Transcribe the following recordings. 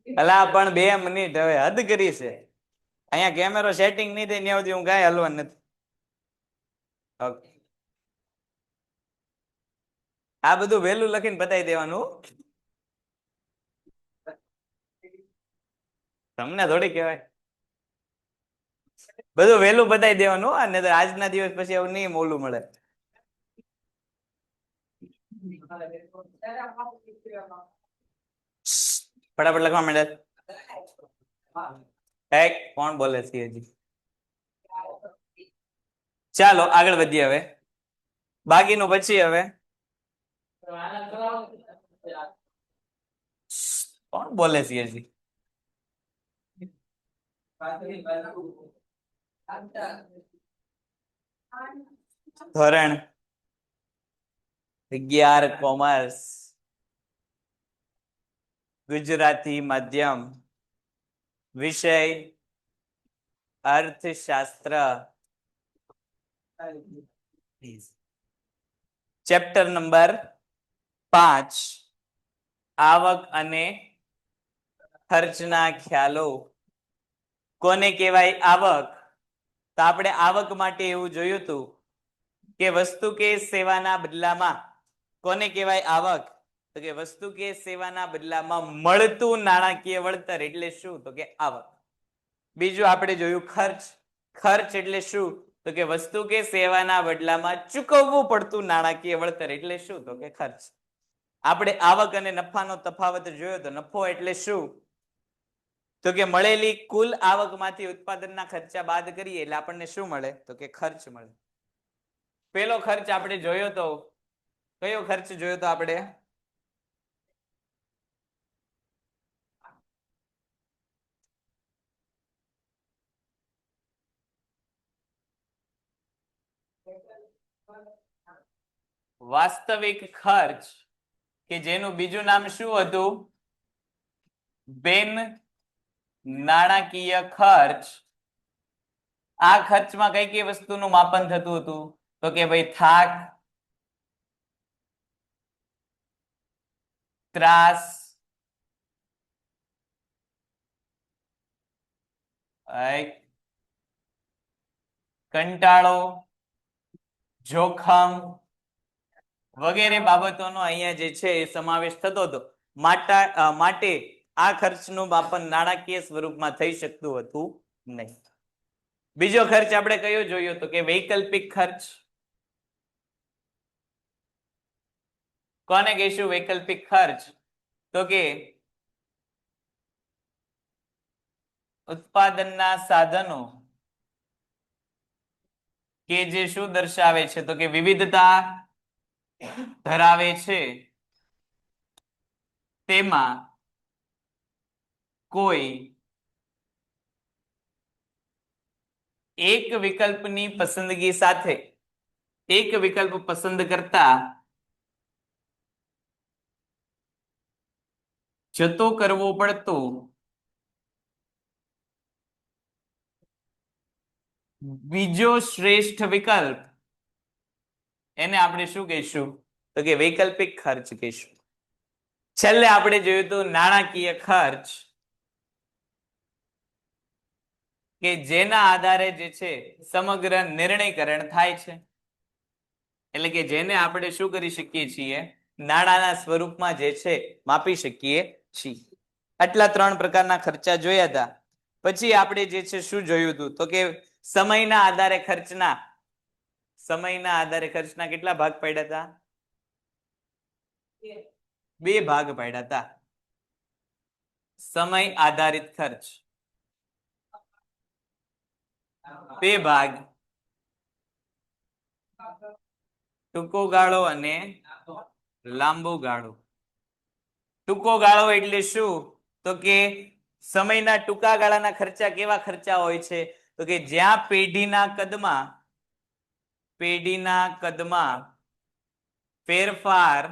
અલા પણ 2 મિનિટ હવે હદ કરી છે. અહીંયા કેમેરો સેટિંગ નહીં થાય ત્યાં સુધી હું કાંઈ હલવાનું નથી. ઓકે, આ બધું વહેલું લખીને બતાવી દેવાનું. તમને થોડી કહેવાય, બધું વહેલું બતાવી દેવાનું. અને આજના દિવસ પછી એવું નહીં મોલું મળે. ફટાફટ લખવા માંડે. કોણ બોલે છે હજી? ચાલો આગળ વધીએ હવે. બાકીનું પછી હવે. કોણ બોલે છે હજી? ધોરણ 11 કોમર્સ, ગુજરાતી માધ્યમ, વિષય અર્થશાસ્ત્ર, ચેપ્ટર નંબર 5, આવક અને ખર્ચના ખ્યાલો. કોને કહેવાય આવક? તો આપણે આવક માટે એવું જોયું હતું કે વસ્તુ કે સેવાના બદલામાં કોને કહેવાય આવક? તો કે વસ્તુ કે સેવાના બદલામાં મળતું નાણાકીય વળતર એટલે શું? તો કે આવક. બીજું આપણે જોયું ખર્ચ. ખર્ચ એટલે શું? તો કે વસ્તુ કે સેવાના બદલામાં ચૂકવવું પડતું નાણાકીય વળતર એટલે શું? તો કે ખર્ચ. આપણે આવક અને નફાનો તફાવત જોયો તો નફો એટલે શું? તો કે મળેલી કુલ આવકમાંથી ઉત્પાદનના ખર્ચા બાદ કરીએ એટલે આપણને શું મળે? તો કે ખર્ચ મળે. પેલો ખર્ચ આપણે જોયો તો કયો ખર્ચ જોયો તો આપણે? વાસ્તવિક ખર્ચ, કે જેનું બીજું નામ શું હતું? બિન નાણાકીય ખર્ચ. આ ખર્ચમાં કઈ કઈ વસ્તુનું માપન થતું હતું? તો કે ભાઈ થાક, ત્રાસ, કંટાળો, જોખમ વગેરે બાબતોનો અહીંયા જે છે એ સમાવેશ થતો હતો. માટે આ ખર્ચનું માપન નાણાકીય સ્વરૂપમાં થઈ શકતું હતું નહીં. બીજો ખર્ચ આપણે કયો જોયો? તો કે વૈકલ્પિક ખર્ચ. કોને કહીશું વૈકલ્પિક ખર્ચ? તો કે ઉત્પાદનના સાધનો કે જે શું દર્શાવે છે? તો કે વિવિધતા ધરાવે છે, તેમાં કોઈ એક વિકલ્પની પસંદગી સાથે એક વિકલ્પ પસંદ કરતા જતો કરવો પડતો બીજો શ્રેષ્ઠ વિકલ્પ, એને આપણે શું કહીશું? તો કે વૈકલ્પિક ખર્ચ કહીશું. છેલ્લે આપણે જોયું તો નાણાકીય ખર્ચ, કે જેના આધારે જે છે સમગ્ર નિર્ણયકરણ થાય છે. એટલે કે જેને આપણે શું કરી શકીએ છીએ? નાણાના સ્વરૂપમાં જે છે માપી શકીએ છીએ. આટલા 3 પ્રકારના ખર્ચા જોયા હતા. પછી આપણે જે છે શું જોયું હતું? તો કે સમયના આધારે ખર્ચના કેટલા ભાગ પાડ્યા હતા? 2 ભાગ પાડ્યા હતા. સમય આધારિત ખર્ચ 2 ભાગ, ટૂંકો ગાળો અને લાંબો ગાળો. ટૂંકો ગાળો એટલે શું? તો કે સમયના ટૂંકા ગાળાના ખર્ચા કેવા ખર્ચા હોય છે? તો કે જ્યાં પેઢીના કદમાં ફેરફાર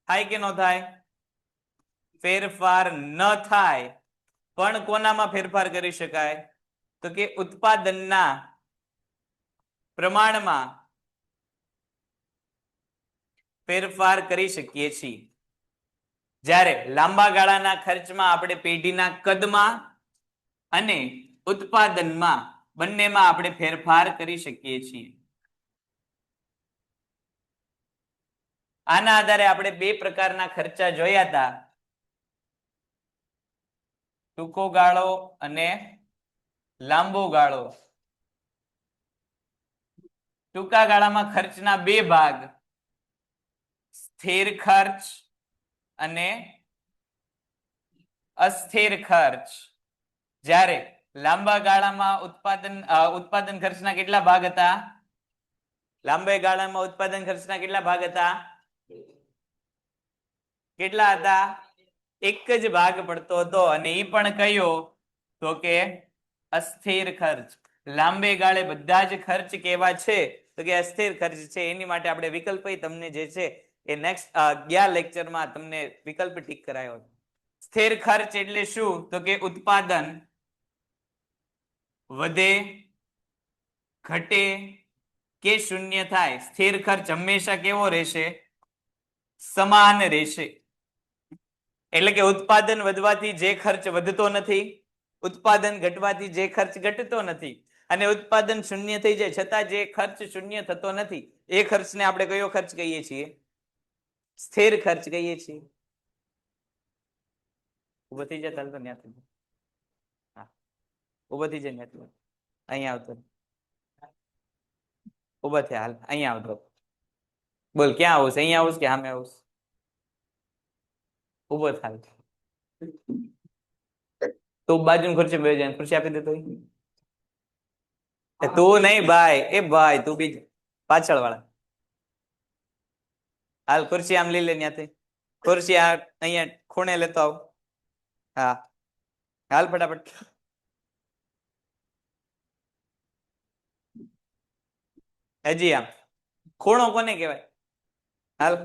થાય કે ન થાય? ફેરફાર ન થાય પણ કોનામાં ફેરફાર કરી શકાય? તો કે ઉત્પાદનના પ્રમાણમાં ફેરફાર કરી શકીએ છીએ. જ્યારે લાંબા ગાળાના ખર્ચમાં આપણે પેઢીના કદમાં અને ઉત્પાદનમાં બંનેમાં આપણે ફેરફાર કરી શકીએ છીએ. આના આધારે આપણે બે પ્રકારના ખર્ચા જોયા હતા, ટૂંકો ગાળો અને લાંબો ગાળો. ટૂંકા ગાળામાં ખર્ચના બે ભાગ, સ્થિર ખર્ચ અને અસ્થિર ખર્ચ. જ્યારે લાંબા ગાળામાં ઉત્પાદન ખર્ચના કેટલા ભાગ હતા? લાંબા ગાળામાં ઉત્પાદન ખર્ચના કેટલા ભાગ હતા? કેટલા હતા? એક જ ભાગ પડતો હતો અને એ પણ કયો? તો કે અસ્થિર ખર્ચ. લાંબે ગાળે બધા જ ખર્ચ કેવા છે? તો કે અસ્થિર ખર્ચ છે. એની માટે આપણે વિકલ્પ તમને જે છે એ નેક્સ્ટ ગયા લેક્ચરમાં તમને વિકલ્પ ટીક કરાયો. સ્થિર ખર્ચ એટલે શું? તો કે ઉત્પાદન વધે, ઘટે કે શૂન્ય થાય, સ્થિર ખર્ચ હંમેશા કેવો રહેશે? સમાન રહેશે. એટલે કે ઉત્પાદન વધવાથી જે ખર્ચ વધતો નથી, ઉત્પાદન ઘટવાથી જે ખર્ચ ઘટતો નથી, અને ઉત્પાદન શૂન્ય થઈ જાય છતાં જે ખર્ચ શૂન્ય થતો નથી, એ ખર્ચને આપણે કયો ખર્ચ કહીએ છીએ? સ્થિર ખર્ચ કહીએ છીએ. ઉભો થઈ જાય ચાલતો ત્યાંથી. હા, ઉભો થઈ જાય ત્યાંથી. અહીંયા આવતો. ઉભો થયા, હાલ અહીંયા આવતો. બોલ ક્યાં આવું? અહીંયા આવું કે સામે આવું? ઉભો થાય તો બાજુ ખુરશી બે જાય, ખુરશી આપી દેતો. તું નહીં ભાઈ, એ ભાઈ તું બી પાછળ વાળા. હાલ ખુરશી આમ લઈ લે ત્યાંથી. ખુરશી આ અહીંયા ખૂણે લેતો આવ. હા હાલ ફટાફટ. હજી આમ ખૂણો કોને કહેવાય? હાલ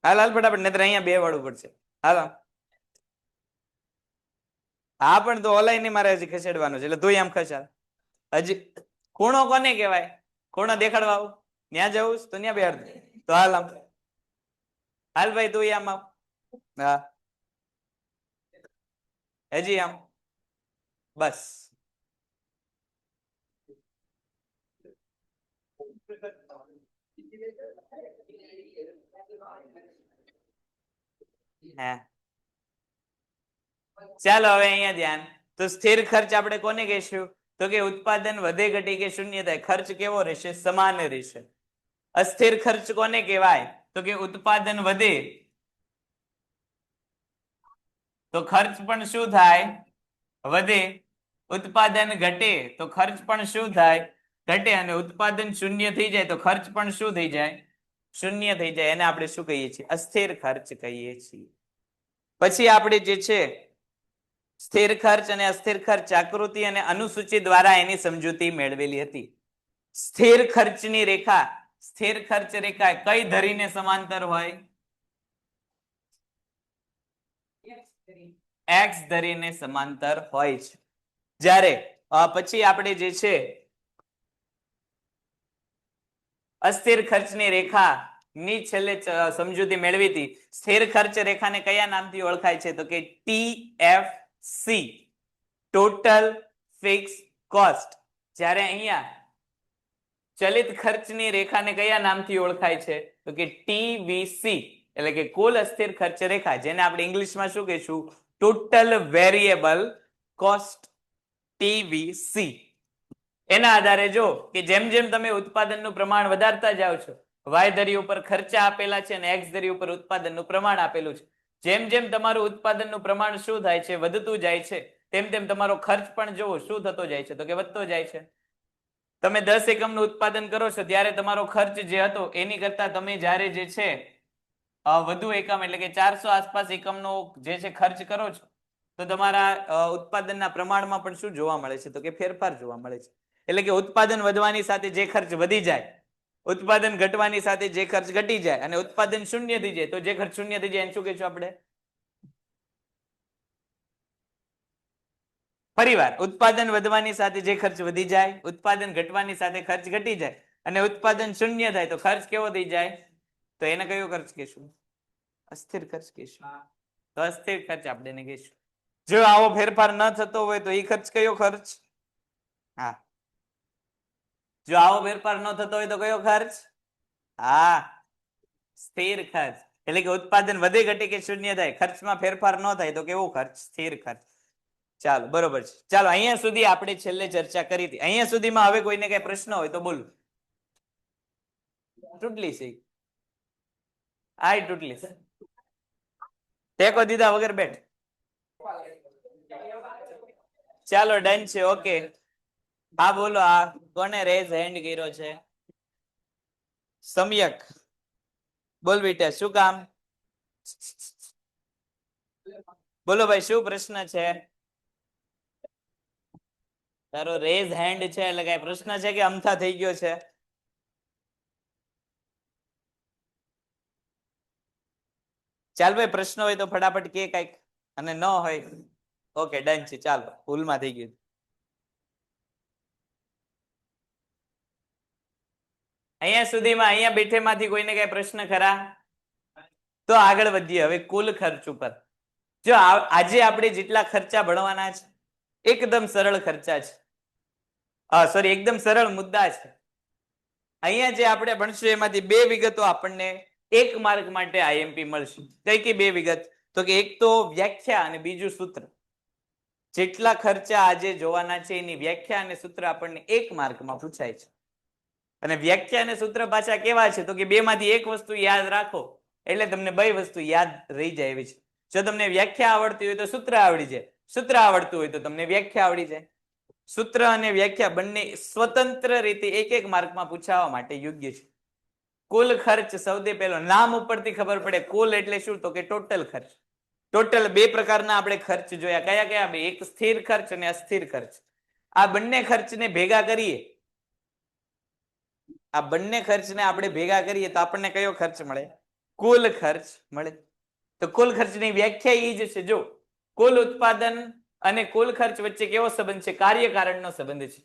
હાલ હાલ ફટાફટ, નહીતર અહીંયા બે વાળું પડશે. હાલ હા પણ તો ઓલાય નહીં, મારે હજી ખસેડવાનું છે એટલે તું આમ ખસાડ. હજી ખૂણો કોને કહેવાય? ખૂણો દેખાડવા આવું, ત્યાં જવું તો ત્યાં બેહાડ. તો હાલ આમ હાલ ભાઈ તું આમ આવ. હા હજી આમ બસ. હા ચાલો હવે અહીંયા ધ્યાન. તો સ્થિર ખર્ચ આપણે કોને કહીશું? તો કે ઉત્પાદન વધે, ઘટે કે શૂન્ય થાય, ખર્ચ કેવો રહેશે? સમાન રહેશે. અસ્થિર ખર્ચ કોને કહેવાય? તો કે ઉત્પાદન વધે તો ખર્ચ પણ શું થાય? વધે. ઉત્પાદન ઘટે તો ખર્ચ પણ શું થાય? ઘટે. અને ઉત્પાદન શૂન્ય થઈ જાય તો ખર્ચ પણ શું થઈ જાય? શૂન્ય થઈ જાય. એને આપણે શું કહીએ છીએ? અસ્થિર ખર્ચ કહીએ છીએ. પછી આપણે જે છે સ્થિર ખર્ચ અને અસ્થિર ખર્ચ આકૃતિ અને અનુસૂચિ દ્વારા એની સમજૂતી મેળવેલી હતી. સ્થિર ખર્ચની રેખા, સ્થિર ખર્ચ રેખા કઈ ધરીને સમાંતર હોય? એક્સ ધરીને સમાંતર હોય છે. જ્યારે પછી આપણે જે છે અસ્થિર ખર્ચની રેખા ની છેલ્લે સમજૂતી મેળવી હતી. સ્થિર ખર્ચ રેખાને કયા નામથી ઓળખાય છે? તો કે TFC, ટોટલ ફિક્સ કોસ્ટ. જ્યારે અહીંયા ચલિત ખર્ચની રેખાને કયા નામથી ઓળખાય છે? તો કે TVC, એટલે કે કુલ અસ્થિર ખર્ચ રેખા, જેને આપણે ઇંગ્લિશમાં શું કહીશું? Total variable cost, TVC. એના આધારે જો કે જેમ જેમ તમે ઉત્પાદનનું પ્રમાણ વધારતા જાઓ છો, વાય ધરી ઉપર ખર્ચા આપેલા છે અને એક્સ ધરી ઉપર ઉત્પાદનનું પ્રમાણ આપેલું છે, જેમ જેમ તમારું ઉત્પાદનનું પ્રમાણ શું થાય છે? વધતું જાય છે, તેમ તેમ તમારો ખર્ચ પણ જોવો શું થતો જાય છે? તો કે વધતો જાય છે. તમે 10 એકમનું ઉત્પાદન કરો છો ત્યારે તમારો ખર્ચ જે હતો એની કરતા તમે જ્યારે જે છે વધુ એકમ એટલે કે 400 આસપાસ એકમનો જે છે ખર્ચ કરો છો, તો તમારા ઉત્પાદનના પ્રમાણમાં પણ શું જોવા મળે છે? તો કે ફેરફાર જોવા મળે છે. એટલે કે ઉત્પાદન વધવાની સાથે જે ખર્ચ વધી જાય, ઉત્પાદન ઘટવાની સાથે જે ખર્ચ ઘટી જાય, અને ઉત્પાદન શૂન્ય થઈ જાય તો જે ખર્ચ શૂન્ય થઈ જાય એને શું કહીશું આપણે? ફરીવાર, ઉત્પાદન વધવાની સાથે જે ખર્ચ વધી જાય, ઉત્પાદન ઘટવાની સાથે ખર્ચ ઘટી જાય, અને ઉત્પાદન શૂન્ય થાય તો ખર્ચ કેવો થઈ જાય? તો એને કયો ખર્ચ કહેશું? અસ્થિર ખર્ચ કહેશું. તો અસ્થિર ખર્ચ આપણે એને કહેશું. જો આવો ફેરફાર ન થતો હોય તો એ ખર્ચ કયો ખર્ચ? હા, જો આવો ફેરફાર ન થતો હોય તો કયો ખર્ચ? હા, સ્થિર ખર્ચ. એટલે કે ઉત્પાદન વધે ઘટે કે શૂન્ય થાય, ખર્ચમાં ફેરફાર ન થાય તો કેવો ખર્ચ? સ્થિર ખર્ચ. ચાલો બરોબર છે. ચાલો અહીંયા સુધી આપણે છેલ્લે ચર્ચા કરી હતી. અહીંયા સુધીમાં હવે કોઈને કઈ પ્રશ્ન હોય તો બોલો. તૂટલી છે આ તૂટલી છે. ટેકો દીધા વગર બેઠ. ચાલો ડન છે. ઓકે, હા બોલો. આ કોને રેઝ હેન્ડ કર્યો છે? સમ્યક, બોલ બેટા શું કામ? બોલો ભાઈ શું પ્રશ્ન છે? તારો રેઝ હેન્ડ છે એટલે કઈ પ્રશ્ન છે કે અમથા થઈ ગયો છે? ચાલ ભાઈ, પ્રશ્ન હોય તો ફટાફટ કે કઈક, અને ન હોય ઓકે ડન છે. ચાલો, ભૂલમાં થઈ ગયું. અહીંયા સુધીમાં અહીંયા બેઠેમાંથી કોઈને કઈ પ્રશ્ન ખરા? તો આગળ વધીએ હવે કુલ ખર્ચ ઉપર. જો આજે આપણે જેટલા ખર્ચા ભણવાના છે એકદમ સરળ ખર્ચા છે. સોરી, એકદમ સરળ મુદ્દા છે. અહીંયા જે આપણે ભણશું એમાંથી બે વિગતો આપણને એક માર્ક માટે આઈએમપી મળશે. કઈ કઈ બે વિગત? તો કે એક તો વ્યાખ્યા અને બીજું સૂત્ર. જેટલા ખર્ચા આજે જોવાના છે એની વ્યાખ્યા અને સૂત્ર આપણને એક માર્કમાં પૂછાય છે. અને વ્યાખ્યા અને સૂત્ર પાછા કેવા છે? તો કે બે માંથી એક વસ્તુ યાદ રાખો એટલે તમને બે વસ્તુ યાદ રહી જાય એવી છે. જો તમને વ્યાખ્યા આવડતી હોય તો સૂત્ર આવડી જાય, સૂત્ર આવડતું હોય તો તમને વ્યાખ્યા આવડી જાય. સૂત્ર અને વ્યાખ્યા બંને સ્વતંત્ર રીતે એક એક માર્કમાં પૂછાવા માટે યોગ્ય છે. કુલ ખર્ચ સૌથી પહેલો નામ ઉપરથી ખબર પડે. કુલ એટલે શું? તો કે ટોટલ ખર્ચ. ટોટલ બે પ્રકારના આપણે ખર્ચ જોયા. કયા કયા? બે, એક સ્થિર ખર્ચ અને અસ્થિર ખર્ચ. આ બંને ખર્ચને ભેગા કરીએ, આ બંને ખર્ચને આપણે ભેગા કરીએ તો આપણને કયો ખર્ચ મળે? કુલ ખર્ચ મળે. તો કુલ ખર્ચની વ્યાખ્યા એ જ છે. જો કુલ ઉત્પાદન અને કુલ ખર્ચ વચ્ચે કેવો સંબંધ છે? કાર્યકારણનો સંબંધ છે.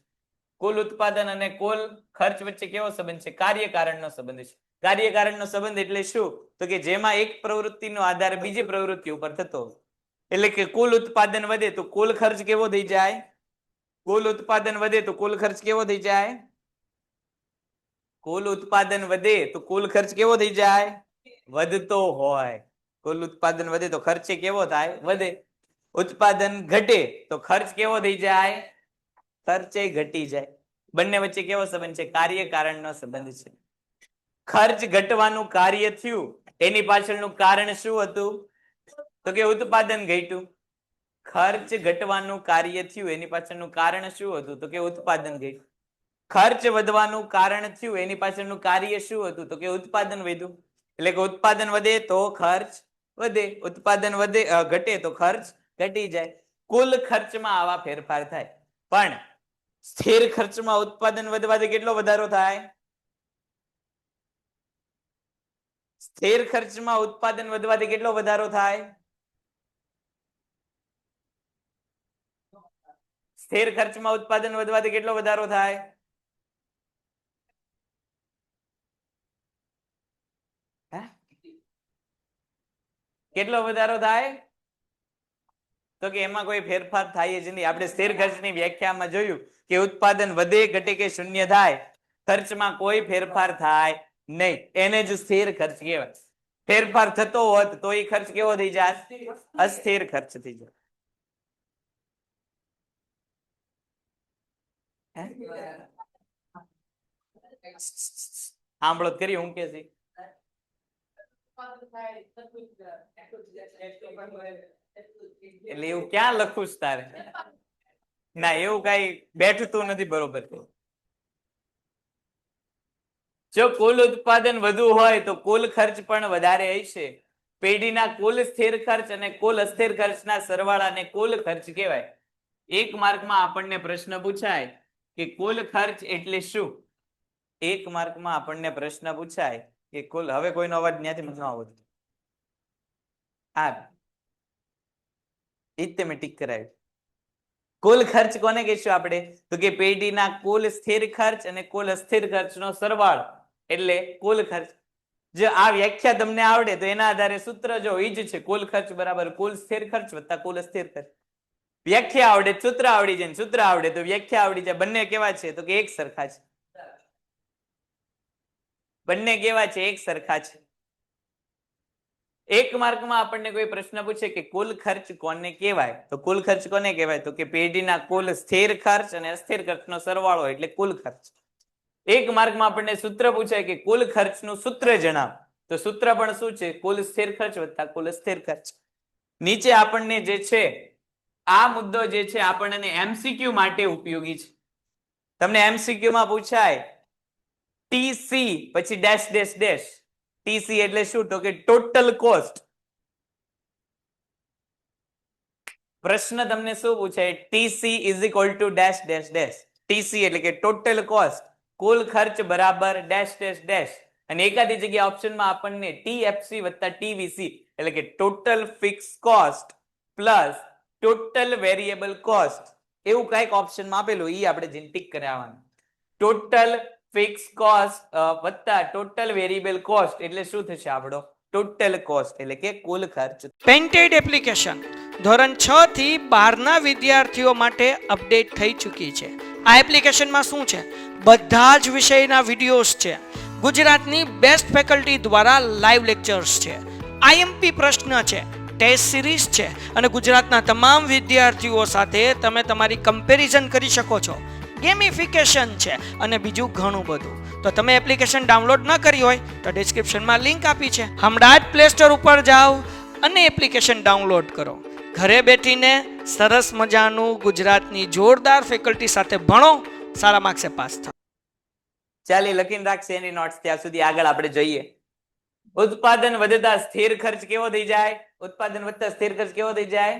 કુલ ઉત્પાદન અને કુલ ખર્ચ વચ્ચે કેવો સંબંધ છે? કાર્યકારણનો સંબંધ છે. કાર્યકારણનો સંબંધ એટલે શું? તો કે જેમાં એક પ્રવૃત્તિનો આધાર બીજી પ્રવૃત્તિ ઉપર થતો હોય. એટલે કે કુલ ઉત્પાદન વધે તો કુલ ખર્ચ કેવો થઈ જાય? કુલ ઉત્પાદન વધે તો કુલ ખર્ચ કેવો થઈ જાય? કુલ ઉત્પાદન વધે તો કુલ ખર્ચ કેવો થઈ જાય? વધતો હોય. કુલ ઉત્પાદન વધે તો ખર્ચ કેવો થાય? વધે. ઉત્પાદન ઘટે તો ખર્ચ કેવો થઈ જાય? ખર્ચે ઘટી જાય. બંને વચ્ચે કેવો સંબંધ છે? કાર્યકારણનો સંબંધ છે. ખર્ચ ઘટવાનું કાર્ય થયું એની પાછળનું કારણ શું હતું? તો કે ઉત્પાદન ઘટ્યું. ખર્ચ ઘટવાનું કાર્ય થયું એની પાછળનું કારણ શું હતું? તો કે ઉત્પાદન ઘટ્યું. ખર્ચ વધવાનું કારણ થયું એની પાછળનું કાર્ય શું હતું? તો કે ઉત્પાદન વધ્યું. એટલે કે ઉત્પાદન વધે તો ખર્ચ વધે, ઉત્પાદન વધે ઘટે તો ખર્ચ ઘટી જાય. કુલ ખર્ચમાં આવા ફેરફાર થાય. પણ સ્થિર ખર્ચમાં ઉત્પાદન વધવાથી કેટલો વધારો થાય? સ્થિર ખર્ચમાં ઉત્પાદન વધવાથી કેટલો વધારો થાય? સ્થિર ખર્ચમાં ઉત્પાદન વધવાથી કેટલો વધારો થાય? કેટલો વધારો થાય? તો કે એમાં કોઈ ફેરફાર થાય જ નહીં. આપણે સ્થિર ખર્ચની વ્યાખ્યામાં જોયું કે ઉત્પાદન વધે ઘટે કે શૂન્ય થાય, ખર્ચમાં કોઈ ફેરફાર થાય નહીં. એને જ સ્થિર ખર્ચ કહેવાય. ફેરફાર થતો હોત તો એ ખર્ચ કેવો થઈ જાય? અસ્થિર ખર્ચ થઈ જાય. સાંભળો કરી હું કે છે એટલે એવું ક્યાં લખું છે તારે? ના એવું કઈ બેઠતું નથી બરોબર. જો કુલ ઉત્પાદન વધુ હોય તો કુલ ખર્ચ પણ વધારે હશે. પેઢીના કુલ સ્થિર ખર્ચ અને કુલ અસ્થિર ખર્ચના સરવાળાને કુલ ખર્ચ કહેવાય. એક માર્કમાં આપણને પ્રશ્ન પૂછાય કે કુલ ખર્ચ એટલે શું? એક માર્કમાં આપણને પ્રશ્ન પૂછાય કે કુલ, હવે કોઈનો અવાજ ત્યાંથી ન આવતો. હા, એ જ મેં ટીક કરાવ્યું. કુલ ખર્ચ કોને કહીશું આપણે? તો કે પેઢીના કુલ સ્થિર ખર્ચ અને કુલ અસ્થિર ખર્ચનો સરવાળો એટલે કુલ ખર્ચ. જો આ વ્યાખ્યા તમને આવડે તો એના આધારે સૂત્ર જો ઈ જ છે, કુલ ખર્ચ બરાબર કુલ સ્થિર ખર્ચ વત્તા કુલ અસ્થિર ખર્ચ. વ્યાખ્યા આવડે સૂત્ર આવડી જાય, સૂત્ર આવડે તો વ્યાખ્યા આવડી જાય. બંને કેવા છે તો કે એક સરખા છે. બંને કેવા છે? એક સરખા છે. એક માર્કમાં આપણને કોઈ પ્રશ્ન પૂછે કે કુલ ખર્ચ કોને કહેવાય, તો કુલ ખર્ચ કોને કહેવાય? તો કે પેઢીના કુલ સ્થિર ખર્ચ અને અસ્થિર ખર્ચનો સરવાળો એટલે કુલ ખર્ચ. એક માર્કમાં આપણને સૂત્ર પૂછાય કે કુલ ખર્ચનું સૂત્ર જણાવ, તો સૂત્ર પણ શું છે? કુલ સ્થિર ખર્ચ વત્તા કુલ અસ્થિર ખર્ચ. નીચે આપણને જે છે આ મુદ્દો જે છે આપણને એમસીક્યુ માટે ઉપયોગી છે. તમને એમસીક્યુ માં પૂછાય ટીસી પછી ડેશ ડેશ ડેશ. ટીસી એટલે શું? તો કે ટોટલ કોસ્ટ. પ્રશ્ન તમને શું પૂછાય? TC is equal two dash dash dash. TC એટલે કે ટોટલ કોસ્ટ, કુલ ખર્ચ બરાબર ડેશ ડેશ ડેશ. અને એકાદી જગ્યાએ ઓપ્શનમાં આપણને ટીએફસી વત્તા ટીવીસી એટલે કે total fix cost plus total variable cost એવું કઈક ઓપ્શનમાં આપેલું, ઈ આપણે જેને ટીક કરાવવાનું. ટોટલ ફિક્સ કોસ્ટ વત્તા ટોટલ વેરિયેબલ કોસ્ટ એટલે શું થશે? આપણો ટોટલ કોસ્ટ એટલે કે કુલ ખર્ચ. પેન્ટેડ એપ્લિકેશન ધોરણ 6 થી 12 ના વિદ્યાર્થીઓ માટે અપડેટ થઈ ચૂકી છે. આ એપ્લિકેશનમાં શું છે? બધા જ વિષયના વિડીયોઝ છે. ગુજરાતની બેસ્ટ ફેકલ્ટી દ્વારા લાઈવ લેક્ચર્સ છે. આઈએમપી પ્રશ્ન છે, ટેસ્ટ સિરીઝ છે અને ગુજરાતના તમામ વિદ્યાર્થીઓ સાથે તમે તમારી કમ્પેરિઝન કરી શકો છો. ગેમિફિકેશન છે અને બીજું ઘણું બધું. તો તમે એપ્લિકેશન ડાઉનલોડ ન કરી હોય તો ડિસ્ક્રિપ્શનમાં લિંક આપી છે. હમણાં જ પ્લે સ્ટોર ઉપર જાઓ અને એપ્લિકેશન ડાઉનલોડ કરો. ઘરે બેઠીને સરસ મજાનું ગુજરાતની જોરદાર ફેકલ્ટી સાથે ભણો, સારા માર્ક્સે પાસ થાઓ. ચાલી લખીને રાખશે એની નોટ્સ. ત્યાં સુધી આગળ આપણે જોઈએ. ઉત્પાદન વધતા સ્થિર ખર્ચ કેવો થઈ જાય? ઉત્પાદન વધતા સ્થિર ખર્ચ કેવો થઈ જાય?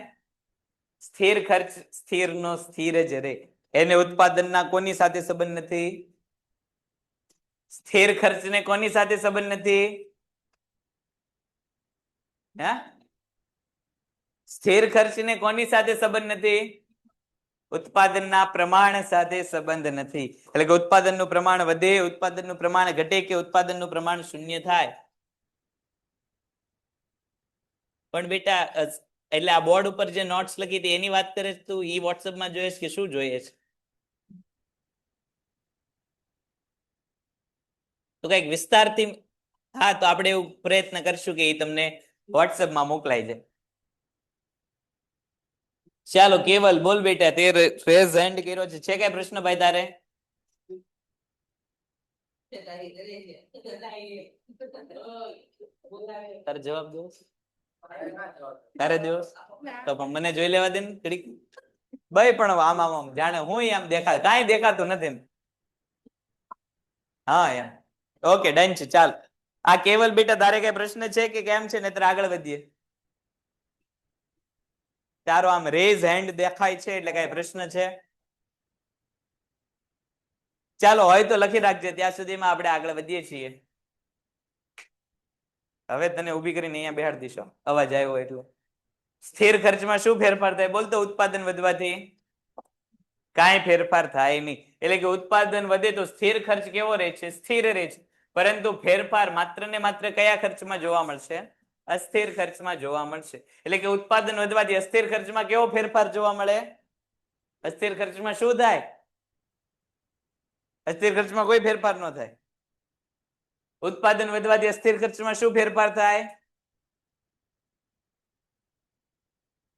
સ્થિર ખર્ચ સ્થિર નો સ્થિર જ રહે. એને ઉત્પાદનના કોની સાથે સંબંધ નથી? સ્થિર ખર્ચને કોની સાથે સંબંધ નથી? હે? સ્થિર ખર્ચને કોની સાથે સંબંધ નથી? ઉત્પાદનના પ્રમાણ સાથે સંબંધ નથી. એટલે કે ઉત્પાદનનું પ્રમાણ વધે, ઉત્પાદનનું પ્રમાણ ઘટે કે ઉત્પાદનનું પ્રમાણ શૂન્ય થાય. પણ બેટા એટલે આ બોર્ડ ઉપર જે નોટ્સ લખી હતી એની વાત કરે તું, ઈ વોટ્સએપમાં જોઈશ કે શું જોઈએ છે? તો કઈક વિસ્તારથી. હા, તો આપણે એવું પ્રયત્ન કરશું કે એ તમને વોટ્સએપમાં મોકલાઈ જાય. ચાલો કેવલ બોલ બેટા, તે રેઝ હેન્ડ કર્યો છે. છે કઈ પ્રશ્ન ભાઈ તારે? તારે જવાબ દો. તારે દેવો તો પણ મને જોઈ લેવા દે ને ઘડીક. ભાઈ પણ આમ આમ આમ જાણે હું આમ દેખાય, કાંઈ દેખાતું નથી. હા એમ. ઓકે ડન છે. ચાલ આ કેવલ બેટા તારે કઈ પ્રશ્ન છે કે કેમ છે? નહીતર આગળ વધીએ. તારો આમ રેઝ હેન્ડ દેખાય છે એટલે કઈ પ્રશ્ન છે? ચાલો હોય તો લખી રાખજે. ત્યાં સુધીમાં આપણે આગળ વધીએ છીએ. હવે તને ઊભી કરીને અહીંયા બેહાડી દઈશો અવાજ આવ્યો એટલે. સ્થિર ખર્ચમાં શું ફેરફાર થાય? બોલતો ઉત્પાદન વધવાથી કાંઈ ફેરફાર થાય નહીં. એટલે કે ઉત્પાદન વધે તો સ્થિર ખર્ચ કેવો રહે છે? સ્થિર રહે છે. પરંતુ ફેરફાર માત્ર ને માત્ર કયા ખર્ચમાં જોવા મળશે? અસ્થિર ખર્ચમાં જોવા મળશે. એટલે કે ઉત્પાદન વધવાથી અસ્થિર ખર્ચમાં કેવો ફેરફાર જોવા મળે? અસ્થિર ખર્ચમાં શું થાય? અસ્થિર ખર્ચમાં કોઈ ફેરફાર ન થાય. ઉત્પાદન વધવાથી અસ્થિર ખર્ચમાં શું ફેરફાર થાય?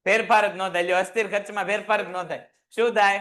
ફેરફાર જ ન થાય. અસ્થિર ખર્ચમાં ફેરફાર જ ન થાય. શું થાય?